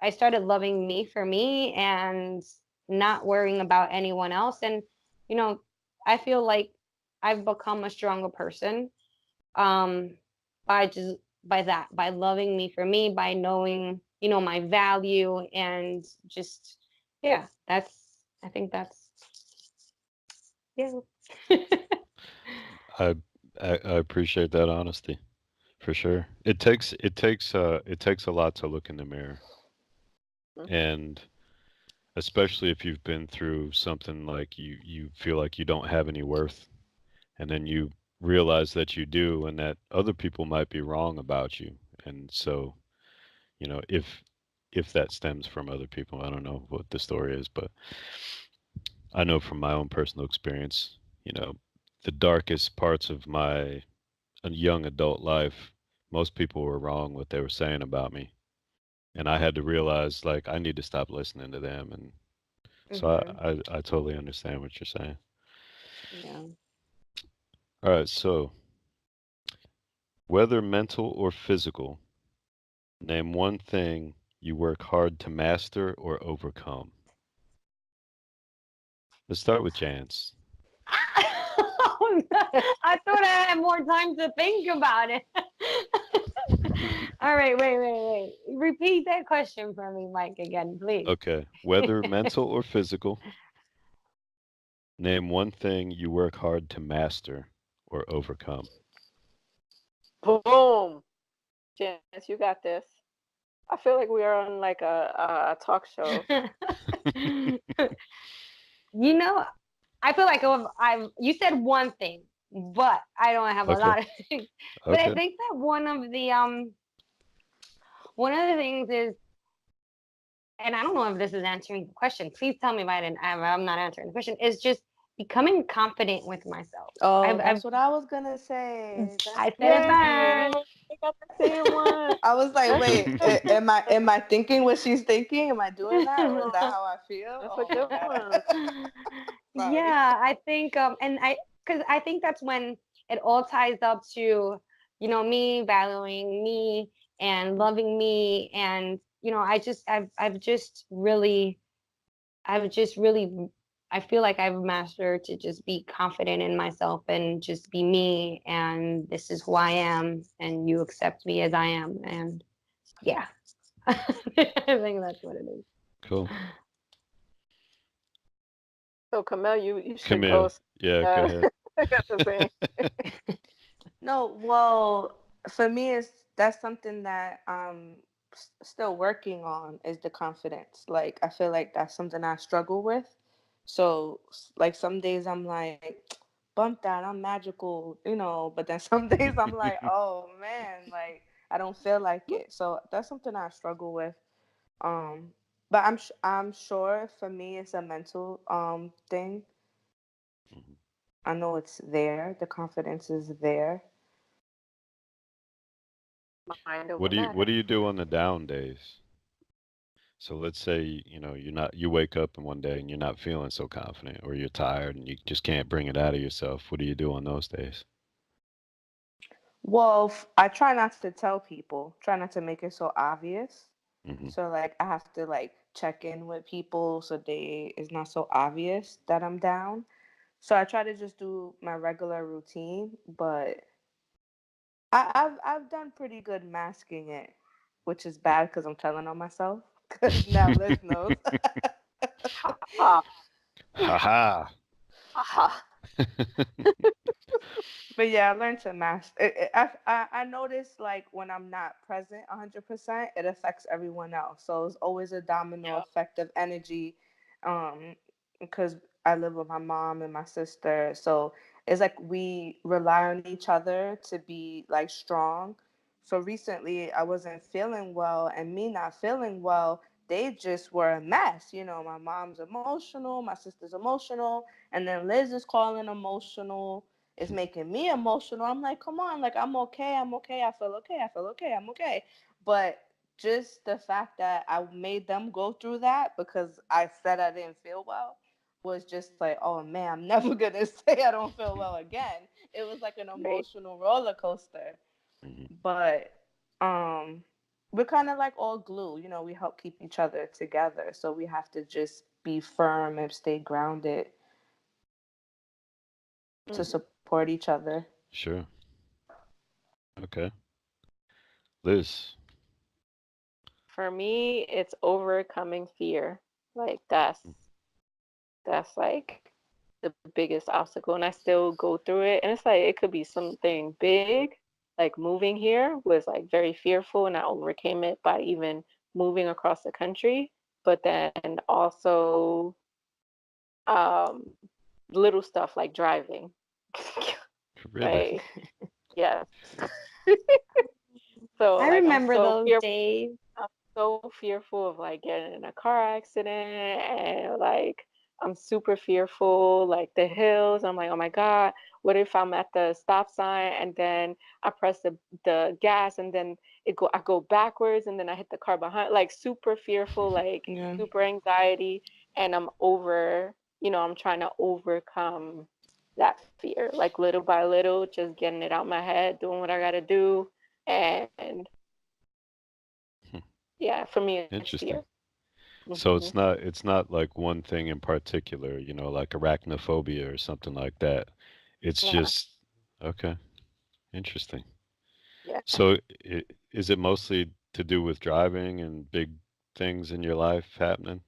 Speaker 2: I started loving me for me, and not worrying about anyone else. And you know I feel like I've become a stronger person, um by just by loving me for me, by knowing my value. And just, yeah, I think that's, yeah.
Speaker 5: I, I appreciate that honesty for sure. It takes a lot to look in the mirror, and especially if you've been through something like you feel like you don't have any worth, and then you realize that you do, and that other people might be wrong about you. And so, if that stems from other people, I don't know what the story is, but I know from my own personal experience, the darkest parts of my young adult life, most people were wrong what they were saying about me. And I had to realize, like, I need to stop listening to them. And so
Speaker 2: Hmm.
Speaker 5: I totally understand what you're saying.
Speaker 2: Yeah.
Speaker 5: All right. So, whether mental or physical, name one thing you work hard to master or overcome. Let's start with Jans.
Speaker 2: I thought I had more time to think about it. All right, wait. Repeat that question for me, Mike, again, please.
Speaker 5: Okay. Whether mental or physical, name one thing you work hard to master or overcome.
Speaker 4: Boom. Chance, you got this. I feel like we are on like a talk show.
Speaker 2: You know, I feel like you said one thing, but I don't have a
Speaker 5: Okay.
Speaker 2: lot of things. But I
Speaker 5: Okay.
Speaker 2: think that one of the things is, and I don't know if this is answering the question. Please tell me if I'm not answering the question. Is just becoming confident with myself.
Speaker 3: Oh,
Speaker 2: I've
Speaker 3: that's what I was gonna say. That's
Speaker 2: I said it
Speaker 4: Yay!
Speaker 2: first.
Speaker 3: me.
Speaker 4: We got the same one.
Speaker 3: I was like,
Speaker 4: That's
Speaker 3: wait,
Speaker 4: a good
Speaker 3: am I thinking what she's thinking? Am I doing that, or is that
Speaker 4: one.
Speaker 3: how I feel?
Speaker 4: That's a
Speaker 3: Oh my
Speaker 4: good one.
Speaker 3: bad. Sorry.
Speaker 2: Yeah, I think and because I think that's when it all ties up to, me valuing me and loving me. And I've just really, I feel like I've mastered to just be confident in myself and just be me, and this is who I am, and you accept me as I am. And yeah. I think that's what it is.
Speaker 5: Cool.
Speaker 4: So Camille, you should go.
Speaker 5: Camille. Yeah, go
Speaker 4: Uh,
Speaker 5: ahead.
Speaker 4: I got the same.
Speaker 3: No, well, for me, it's that's something that still working on is the confidence. Like I feel like that's something I struggle with. So like some days I'm like, bump that, I'm magical, but then some days I'm like, oh man, like I don't feel like it. So that's something I struggle with. Um, but I'm sure for me it's a mental thing.
Speaker 5: Mhm.
Speaker 3: I know it's there. The confidence is there.
Speaker 4: Mind
Speaker 5: What
Speaker 4: over
Speaker 5: do you what
Speaker 4: matter.
Speaker 5: do you do on the down days? So let's say, you wake up and one day and you're not feeling so confident, or you're tired and you just can't bring it out of yourself. What do you do on those days?
Speaker 3: Well, I try not to tell people, try not to make it so obvious.
Speaker 5: Hmm.
Speaker 3: So like I have to like check in with people so they it's not so obvious that I'm down. So I try to just do my regular routine, but I've done pretty good masking it, which is bad because I'm telling on myself. Because now Liz knows.
Speaker 4: Ha
Speaker 5: Ha ha.
Speaker 4: ha ha.
Speaker 3: But yeah, I learned to master. I notice like when I'm not present 100%, it affects everyone else. So it's always a domino
Speaker 4: Yeah.
Speaker 3: effect of energy. Um, because I live with my mom and my sister, so it's like we rely on each other to be like strong. So recently, I wasn't feeling well, and me not feeling well, they just were a mess. You know, my mom's emotional, my sister's emotional, and then Liz is calling emotional. It's making me emotional. I'm like, come on, like I'm okay, I'm okay, I feel okay, I feel okay, I'm okay. But just the fact that I made them go through that because I said I didn't feel well was just like, oh man, I'm never gonna say I don't feel well again. It was like an
Speaker 4: Right.
Speaker 3: emotional roller coaster.
Speaker 5: Mhm.
Speaker 3: But um we're kind of like all glue, you know, we help keep each other together. So we have to just be firm and stay grounded to
Speaker 4: Mhm.
Speaker 3: support each other.
Speaker 5: Sure. Okay. Liz.
Speaker 4: For me, it's overcoming fear. Like that's like the biggest obstacle, and I still go through it. And it's like it could be something big, like moving here was like very fearful, and I overcame it by even moving across the country. But then also um, little stuff like driving.
Speaker 5: Really?
Speaker 4: Right? Yes. So
Speaker 2: I
Speaker 4: like I'm
Speaker 2: remember
Speaker 4: so
Speaker 2: those
Speaker 4: fearful.
Speaker 2: days.
Speaker 4: I'm so fearful of like getting in a car accident, and like I'm super fearful like the hills. I'm like, oh my God, what if I'm at the stop sign and then I press the gas and then I go backwards and then I hit the car behind, like super fearful, like
Speaker 3: Yeah.
Speaker 4: super anxiety, and I'm trying to overcome that fear like little by little, just getting it out my head, doing what I gotta do. And
Speaker 5: Hmm.
Speaker 4: yeah, for me, it's
Speaker 5: Interesting.
Speaker 4: fear.
Speaker 5: So
Speaker 4: Hmm.
Speaker 5: it's not like one thing in particular, like arachnophobia or something like that. It's
Speaker 4: Yeah,
Speaker 5: just okay, interesting.
Speaker 4: yeah.
Speaker 5: So is it mostly to do with driving and big things in your life happening?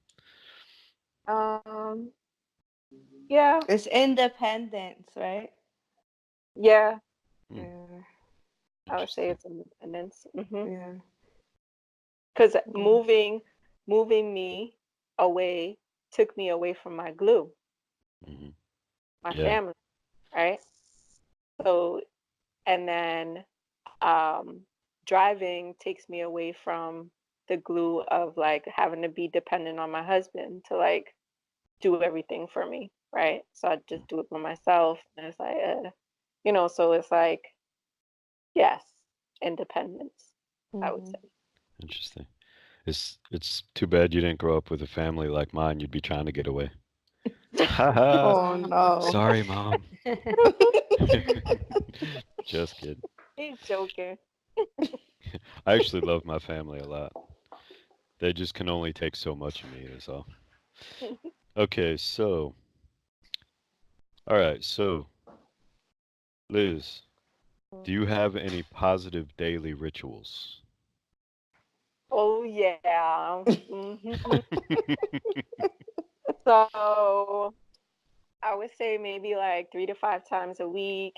Speaker 4: Um, yeah,
Speaker 3: It's independence, right?
Speaker 4: yeah.
Speaker 5: Hmm,
Speaker 3: Yeah.
Speaker 4: I would say
Speaker 5: interesting.
Speaker 4: it's independence.
Speaker 3: Yeah.
Speaker 4: Because
Speaker 3: Yeah.
Speaker 4: moving me away took me away from my glue,
Speaker 5: Hmm.
Speaker 4: my
Speaker 5: Yeah.
Speaker 4: family, right? So, and then driving takes me away from the glue of like having to be dependent on my husband to like do everything for me, right? So I just do it for myself, and it's like, so it's like, yes, independence, I would
Speaker 3: Hmm.
Speaker 4: say.
Speaker 5: Interesting. It's too bad you didn't grow up with a family like mine. You'd be trying to get away. Haha.
Speaker 3: Oh no.
Speaker 5: Sorry, mom. Just kidding.
Speaker 4: He's joking.
Speaker 5: I actually love my family a lot. They just can only take so much of me, is all. Okay, so, all right, so, Liz, do you have any positive daily rituals?
Speaker 4: Oh yeah. So I would say maybe like 3 to 5 times a week.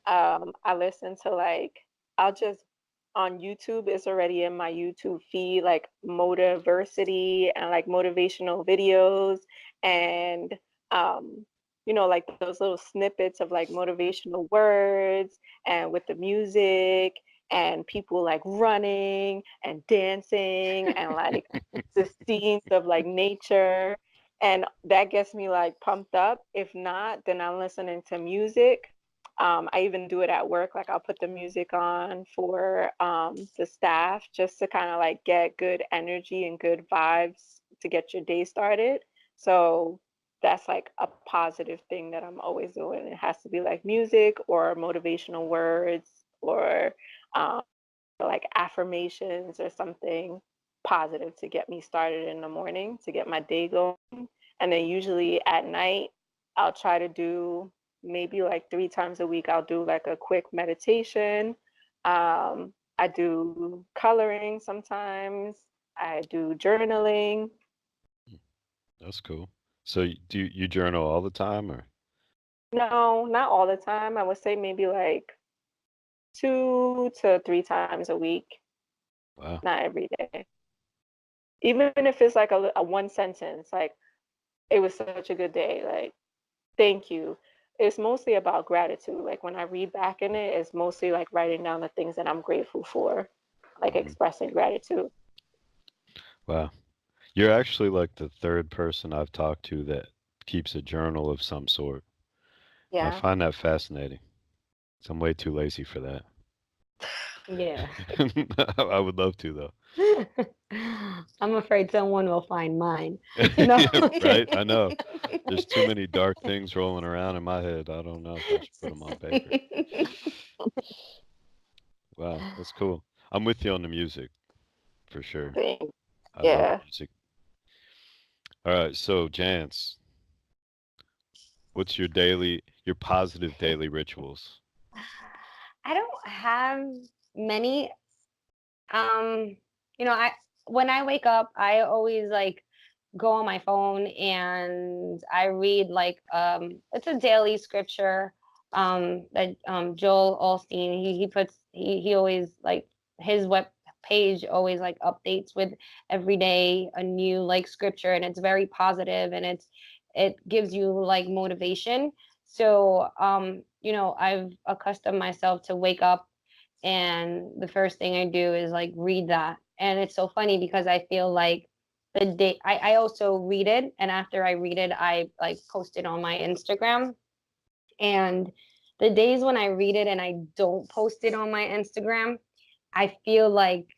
Speaker 4: I listen to like I'll just on YouTube, it's already in my YouTube feed, like motiversity and like motivational videos and like those little snippets of like motivational words and with the music and people like running and dancing and like the scenes of like nature, and that gets me like pumped up. If not, then I'm listening to music. I even do it at work. Like I'll put the music on for the staff just to kind of like get good energy and good vibes to get your day started. So that's like a positive thing that I'm always doing. It has to be like music or motivational words or um, like affirmations or something positive to get me started in the morning to get my day going. And then usually at night, I'll try to do maybe like 3 times a week, I'll do like a quick meditation. I do coloring sometimes. I do journaling.
Speaker 5: That's cool. So do you journal all the time or?
Speaker 4: No, not all the time. I would say maybe like 2 to 3 times a week,
Speaker 5: Wow.
Speaker 4: not every day. Even if it's like a one sentence, like it was such a good day, like thank you. It's mostly about gratitude. Like when I read back in it, it's mostly like writing down the things that I'm grateful for, like
Speaker 5: Hmm.
Speaker 4: expressing gratitude.
Speaker 5: Wow. You're actually like the third person I've talked to that keeps a journal of some sort. I
Speaker 2: Yeah.
Speaker 5: find that fascinating. 'Cause I'm way too lazy for that.
Speaker 2: Yeah.
Speaker 5: I would love to though.
Speaker 2: I'm afraid someone will find mine, you know?
Speaker 5: Yeah, right? I know. There's too many dark things rolling around in my head. I don't know if I should put them on paper. Wow, that's cool. I'm with you on the music for sure.
Speaker 4: Thing.
Speaker 5: I love
Speaker 4: Yeah.
Speaker 5: music. All right, so Jance, what's your positive daily rituals?
Speaker 2: I don't have many. Um, I when I wake up, I always like go on my phone and I read like it's a daily scripture that Joel Osteen he always like his web page always like updates with every day a new like scripture, and it's very positive and it gives you like motivation. So I've accustomed myself to wake up and the first thing I do is like read that. And it's so funny because I feel like the day I also read it, and after I read it, I like post it on my Instagram. And the days when I read it and I don't post it on my Instagram, I feel like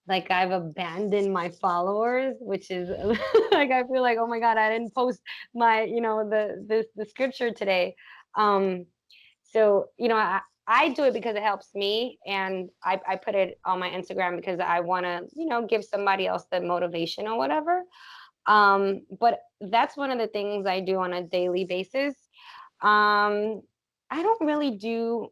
Speaker 2: I've abandoned my followers, which is like I feel like, oh my God, I didn't post my, the scripture today. Um, so, I do it because it helps me, and I put it on my Instagram because I want to, give somebody else the motivation or whatever. But that's one of the things I do on a daily basis. Um, I don't really do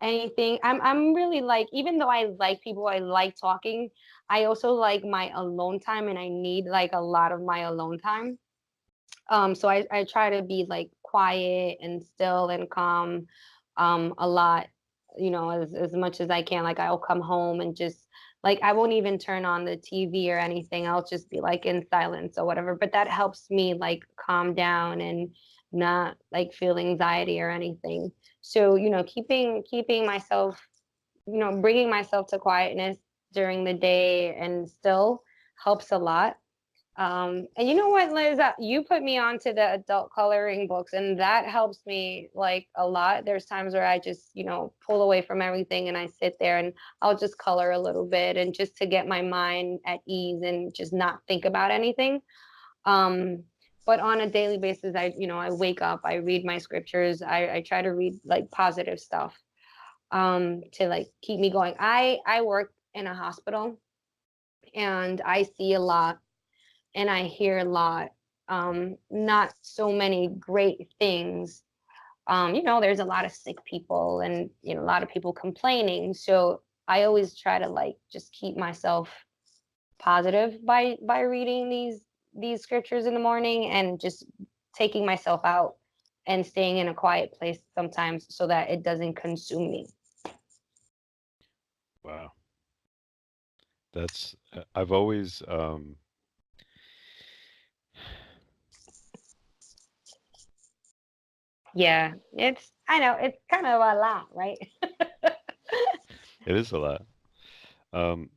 Speaker 2: anything. I'm really like, even though I like people, I like talking, I also like my alone time, and I need like a lot of my alone time. So I try to be like quiet and still and calm a lot, as much as I can. Like I'll come home and just like I won't even turn on the TV or anything. I'll just be like in silence or whatever. But that helps me like calm down and not like feel anxiety or anything. So, keeping myself, bringing myself to quietness during the day and still helps a lot. And you know what, Liz, you put me onto the adult coloring books, and that helps me like a lot. There's times where I just, pull away from everything and I sit there and I'll just color a little bit and just to get my mind at ease and just not think about anything. Um, but on a daily basis, I wake up, I read my scriptures, I try to read like positive stuff to like keep me going. I work in a hospital and I see a lot and I hear a lot, not so many great things. There's a lot of sick people and a lot of people complaining. So I always try to like just keep myself positive by reading these scriptures in the morning and just taking myself out and staying in a quiet place sometimes so that it doesn't consume me.
Speaker 5: Wow. That's I've always
Speaker 2: Yeah, I know it's kind of a lot, right?
Speaker 5: it is a lot. And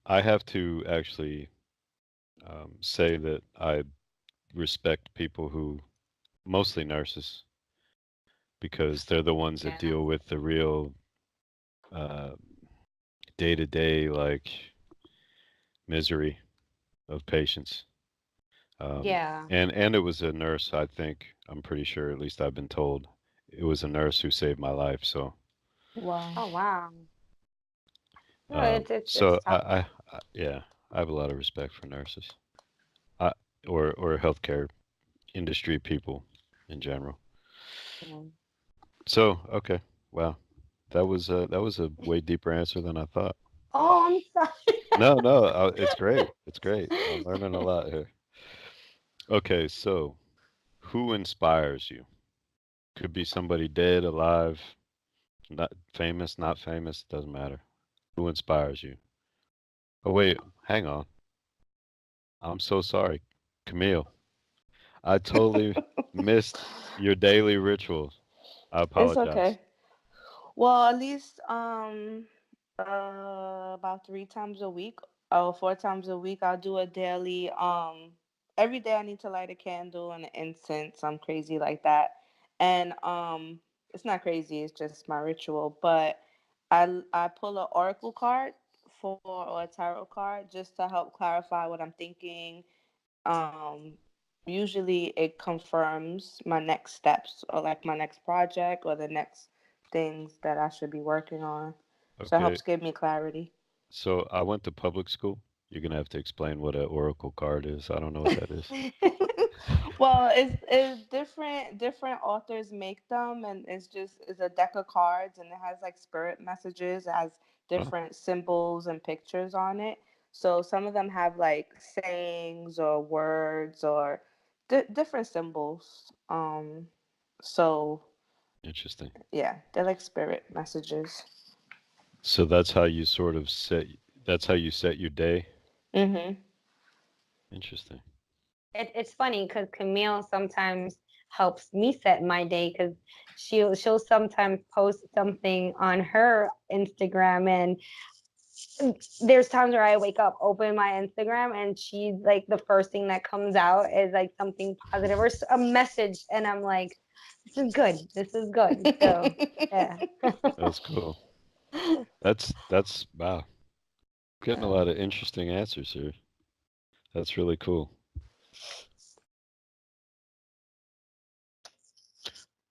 Speaker 5: I have to actually say that I respect people who mostly nurses because they're the ones that
Speaker 2: Yeah.
Speaker 5: deal with the real uh, day-to-day like misery of patients. Um,
Speaker 2: Yeah.
Speaker 5: and it was a nurse, I think. I'm pretty sure, at least I've been told, it was a nurse who saved my life. So,
Speaker 3: Wow.
Speaker 2: Oh wow. No, it's
Speaker 5: so
Speaker 2: tough.
Speaker 5: yeah, I have a lot of respect for nurses, I, or healthcare industry people in general.
Speaker 2: Yeah.
Speaker 5: So, okay, wow, that was a way deeper answer than I thought.
Speaker 2: Oh, I'm sorry.
Speaker 5: No, no, it's great. It's great. I'm learning a lot here. Okay, so who inspires you? Could be somebody dead, alive, not famous, not famous, doesn't matter. Who inspires you? Oh wait, hang on. I'm so sorry. Camille, I totally missed your daily rituals. I
Speaker 3: It's
Speaker 5: apologize.
Speaker 3: okay. Well, at least about 3 times a week or 4 times a week I'll do a daily every day I need to light a candle and an incense. I'm crazy like that. And it's not crazy, it's just my ritual, but I pull an oracle card for or a tarot card just to help clarify what I'm thinking. um Usually it confirms my next steps or like my next project or the next things that I should be working on. So it
Speaker 5: Okay,
Speaker 3: helps give me clarity.
Speaker 5: so I went to public school. You're gonna have to explain what an oracle card is. I don't know what that is.
Speaker 3: Well, it's different authors make them, and it's a deck of cards, and it has like spirit messages. It has
Speaker 5: Oh,
Speaker 3: different symbols and pictures on it. So some of them have like sayings or words or different symbols. So
Speaker 5: interesting.
Speaker 3: yeah, they're like spirit messages.
Speaker 5: So that's how you sort of set. That's how you set your day.
Speaker 3: Mhm.
Speaker 5: Interesting.
Speaker 2: It's funny because Camille sometimes helps me set my day because she'll sometimes post something on her Instagram, and there's times where I wake up, open my Instagram, and she's like the first thing that comes out is like something positive or a message, and I'm like, this is good. This is good. So yeah.
Speaker 5: That's cool. That's wow. Getting a lot of interesting answers here. That's really cool.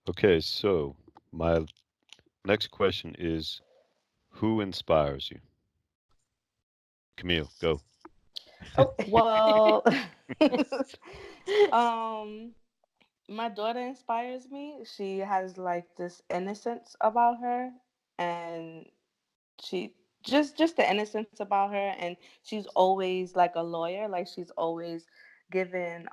Speaker 5: Okay, so my next question is, who inspires you? Camille, go.
Speaker 2: Oh.
Speaker 3: Well, um my daughter inspires me. She has like this innocence about her, and she just the innocence about her, and she's always like a lawyer, like she's always giving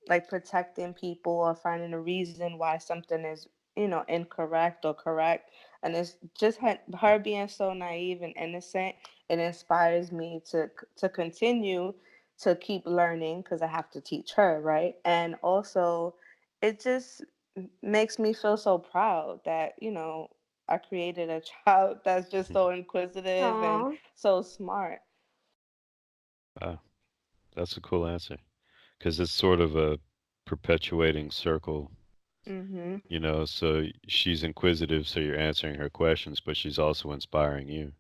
Speaker 3: like protecting people or finding a reason why something is, incorrect or correct. And it's just her being so naive and innocent. It inspires me to continue to keep learning because I have to teach her, right? And also it just makes me feel so proud that, I created a child that's just so inquisitive and
Speaker 2: Aw.
Speaker 3: so smart.
Speaker 5: Wow, that's a cool answer because it's sort of a perpetuating circle,
Speaker 3: Mhm.
Speaker 5: so she's inquisitive, so you're answering her questions, but she's also inspiring you.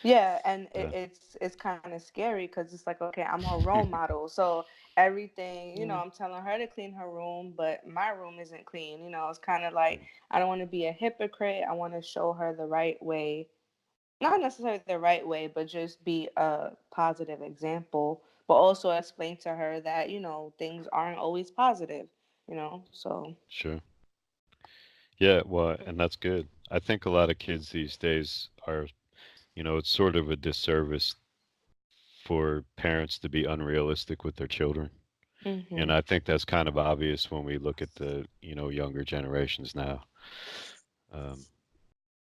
Speaker 3: Yeah, and
Speaker 5: Uh,
Speaker 3: it's kind of scary because it's like, okay, I'm her role model, so everything,
Speaker 2: Mm.
Speaker 3: I'm telling her to clean her room, but my room isn't clean. It's kind of like I don't want to be a hypocrite. I want to show her the right way, not necessarily the right way, but just be a positive example, but also explain to her that, things aren't always positive, so.
Speaker 5: sure. Yeah, well, and that's good. I think a lot of kids these days are, it's sort of a disservice for parents to be unrealistic with their children. And
Speaker 3: Mhm.
Speaker 5: I think that's kind of obvious when we look at the, younger generations now. Um,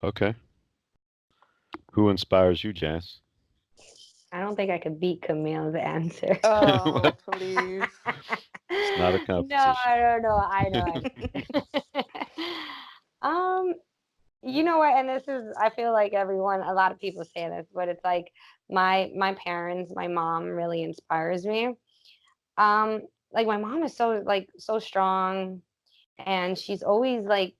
Speaker 5: okay. Who inspires you, Jess?
Speaker 2: I don't think I could beat Camille's answer.
Speaker 3: Oh, please.
Speaker 5: It's not a
Speaker 2: No,
Speaker 5: competition.
Speaker 2: I don't know. I know. Um, you know what? And this is, I feel like everyone, a lot of people say this, but it's like my parents, my mom really inspires me. Um, like my mom is so strong, and she's always like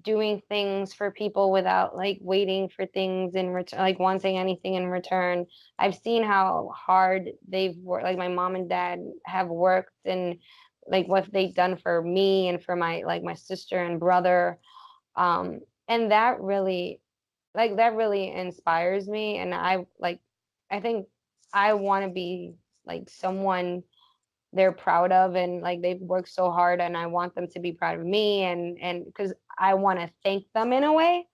Speaker 2: doing things for people without like waiting for things in return, like wanting anything in return. I've seen how hard they've worked, like my mom and dad have worked, and like what they've done for me and for my sister and brother. And that really inspires me, and I think I want to be like someone they're proud of, and like they've worked so hard, and I want them to be proud of me, and because I want to thank them in a way.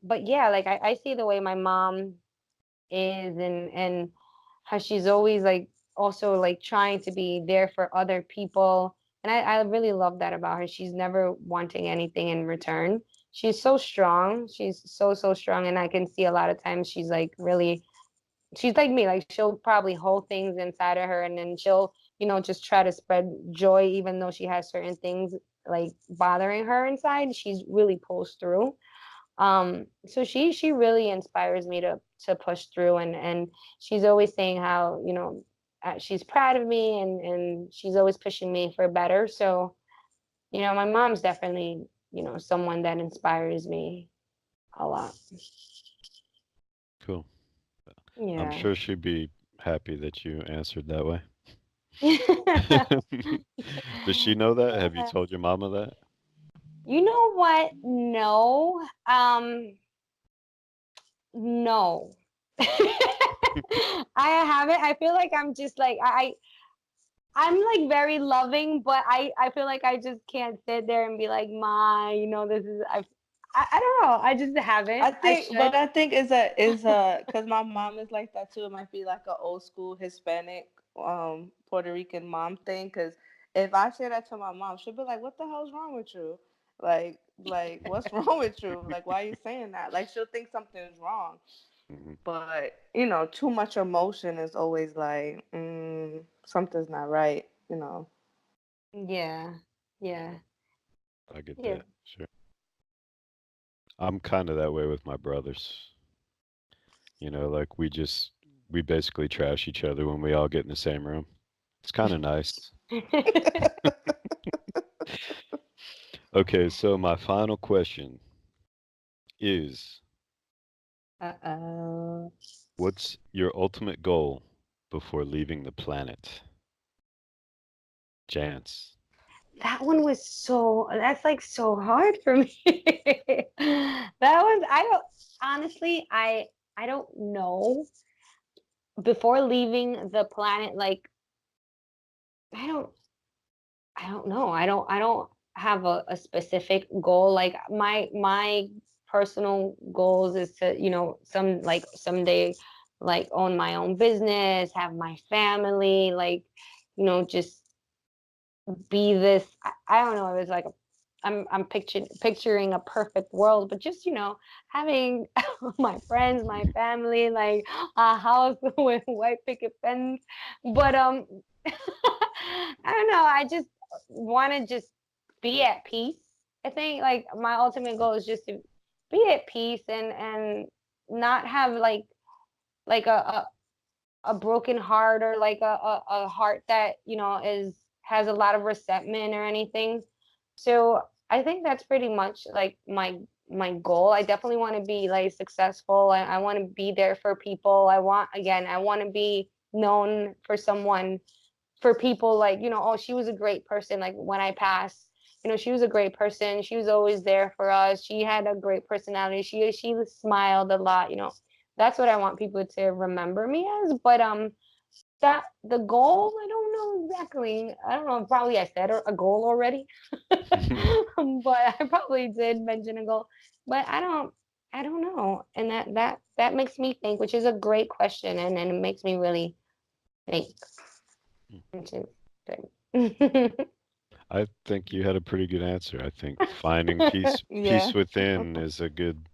Speaker 2: But yeah, like I see the way my mom is, and how she's always like also like trying to be there for other people, And I really love that about her. She's never wanting anything in return. She's so strong. She's so strong. And I can see a lot of times she's like really, she's like me. Like she'll probably hold things inside of her and then she'll, just try to spread joy, even though she has certain things like bothering her inside. She's really pulls through. So she really inspires me to push through, and she's always saying how, she's proud of me, and she's always pushing me for better. So, my mom's definitely, someone that inspires me a lot.
Speaker 5: Cool. I'm
Speaker 2: Yeah.
Speaker 5: sure she'd be happy that you answered that way. Does she know that? Have you
Speaker 2: Yeah.
Speaker 5: told your mama that?
Speaker 2: You know what? No. No. I haven't. I feel like I'm just like I'm like very loving, but I feel like I just can't sit there and be like, "Ma, this is I don't know. I just haven't. I
Speaker 3: But
Speaker 2: should."
Speaker 3: I think is a because my mom is like that too. It might be like a old school Hispanic, Puerto Rican mom thing. Because if I say that to my mom, she'll be like, "What the hell's wrong with you? Like what's wrong with you? Like why are you saying that? Like she'll think something's wrong."
Speaker 5: Hmm.
Speaker 3: But too much emotion is always like something's not right.
Speaker 2: Yeah. Yeah.
Speaker 5: I get
Speaker 2: Yeah.
Speaker 5: that. Sure. I'm kind of that way with my brothers. Like we basically trash each other when we all get in the same room. It's kind of nice. Okay, so my final question is,
Speaker 2: Uh-oh.
Speaker 5: what's your ultimate goal before leaving the planet? Chance.
Speaker 2: That's like so hard for me. I don't, honestly, I don't know. Before leaving the planet, like, I don't, I don't know. I don't have a specific goal. Like my personal goals is to, someday like own my own business, have my family, like, just be this. I don't know. It was like I'm picturing a perfect world, but just having my friends, my family, like a house with white picket fence. But I don't know. I just want to just be at peace. I think like my ultimate goal is just to be at peace and not have like a broken heart or like a heart that is has a lot of resentment or anything. So I think that's pretty much like my goal. I definitely want to be like successful. I want to be there for people. I want to be known for someone, for people, like, oh, she was a great person. Like when I pass, she was a great person. She was always there for us. She had a great personality. She smiled a lot. That's what I want people to remember me as. But that the goal, I don't know exactly. I don't know. Probably I said a goal already, but I probably did mention a goal. But I don't know. And that makes me think, which is a great question, and it makes me really think, which is good.
Speaker 5: I think you had a pretty good answer. I think finding peace
Speaker 3: Yeah.
Speaker 5: within is a good,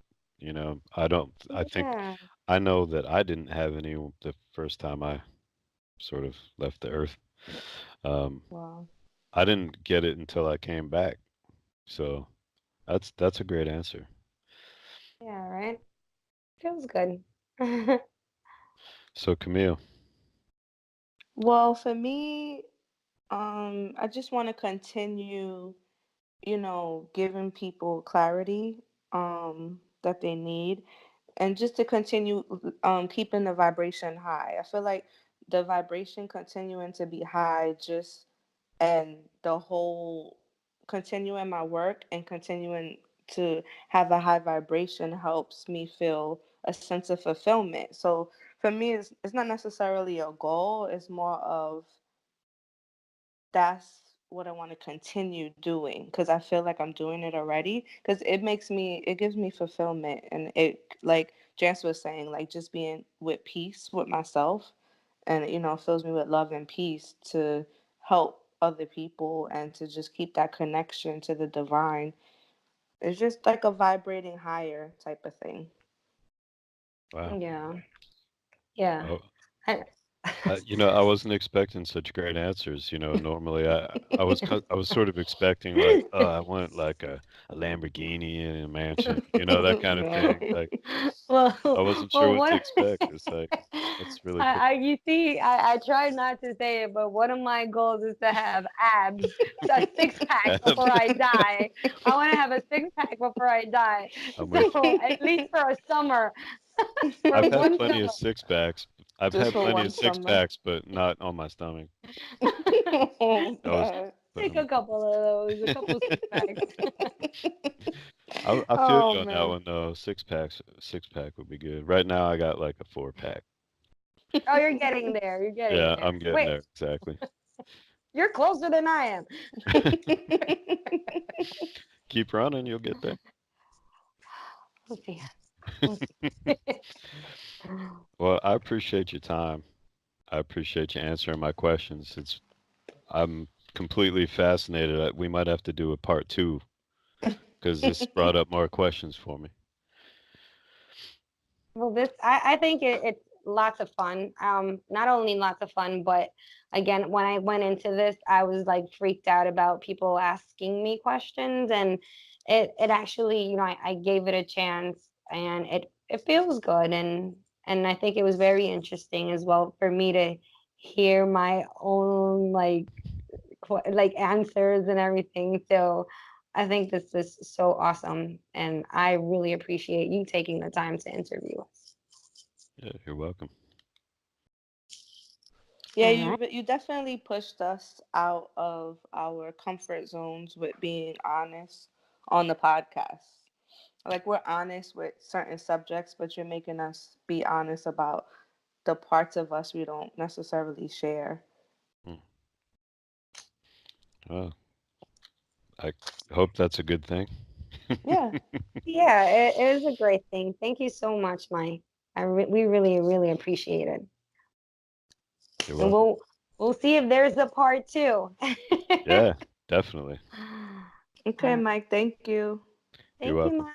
Speaker 5: I think
Speaker 2: Yeah.
Speaker 5: I know that I didn't have any the first time I sort of left the earth. Um,
Speaker 3: Wow.
Speaker 5: I didn't get it until I came back. So that's a great answer.
Speaker 2: Yeah, right. Feels good.
Speaker 5: So Camille,
Speaker 3: Well, for me, I just want to continue, giving people clarity that they need, and just to continue keeping the vibration high. I feel like the vibration continuing to be high, just and the whole continuing my work and continuing to have a high vibration helps me feel a sense of fulfillment. So for me, it's not necessarily a goal, it's more of that's what I want to continue doing because I feel like I'm doing it already because it gives me fulfillment, and it, like Jance was saying, like just being with peace with myself, and fills me with love and peace to help other people and to just keep that connection to the divine. It's just like a vibrating higher type of thing.
Speaker 5: Wow.
Speaker 2: Yeah. Yeah.
Speaker 5: Oh,
Speaker 2: I-
Speaker 5: I wasn't expecting such great answers. Normally I was sort of expecting like, oh, I want like a Lamborghini and a mansion, that kind of
Speaker 3: Yeah.
Speaker 5: thing. Like
Speaker 2: well,
Speaker 5: I wasn't sure
Speaker 2: well,
Speaker 5: what to
Speaker 2: what
Speaker 5: expect. It's like that's really cool.
Speaker 2: you see, I try not to say it, but one of my goals is to have abs, a six pack before I die. I want to have a six pack before I die.
Speaker 5: I'm with you.
Speaker 2: So at least for a summer, for
Speaker 5: I've had
Speaker 2: one
Speaker 5: plenty of
Speaker 2: summer.
Speaker 5: six packs. I've
Speaker 3: Just
Speaker 5: had
Speaker 3: for
Speaker 5: plenty
Speaker 3: one
Speaker 5: of six
Speaker 3: summer.
Speaker 5: packs, but not on my stomach.
Speaker 3: Oh,
Speaker 5: I was,
Speaker 3: God.
Speaker 5: but
Speaker 2: Take a couple of those, a couple six packs.
Speaker 5: I feel
Speaker 2: Oh
Speaker 5: you on that
Speaker 2: man.
Speaker 5: one though. Six pack would be good. Right now, I got like a 4 pack.
Speaker 2: Oh, you're getting there. You're getting
Speaker 5: Yeah,
Speaker 2: there.
Speaker 5: I'm getting
Speaker 2: Wait,
Speaker 5: there exactly.
Speaker 2: you're closer than I am.
Speaker 5: Keep running, you'll get there.
Speaker 2: We'll see. We'll see.
Speaker 5: Well, I appreciate your time. I appreciate you answering my questions. I'm completely fascinated. We might have to do a part two because this brought up more questions for me.
Speaker 2: Well, I think it's lots of fun. Not only lots of fun, but again, when I went into this, I was like freaked out about people asking me questions, and it actually, I gave it a chance, and it feels good, and I think it was very interesting as well for me to hear my own like answers and everything. So I think this is so awesome, and I really appreciate you taking the time to interview us.
Speaker 5: Yeah, you're welcome.
Speaker 3: Yeah,
Speaker 2: All
Speaker 3: you
Speaker 2: right.
Speaker 3: you definitely pushed us out of our comfort zones with being honest on the podcast. Like we're honest with certain subjects, but you're making us be honest about the parts of us we don't necessarily share.
Speaker 5: Hmm. Well, I hope that's a good thing.
Speaker 3: Yeah.
Speaker 2: Yeah, it is a great thing. Thank you so much, Mike. We really, really appreciate it.
Speaker 5: You're
Speaker 2: And
Speaker 5: welcome.
Speaker 2: we'll see if there's a part two.
Speaker 5: Yeah, definitely.
Speaker 3: Okay, Mike, thank you.
Speaker 5: You're
Speaker 2: Thank you,
Speaker 5: welcome.
Speaker 2: Mike.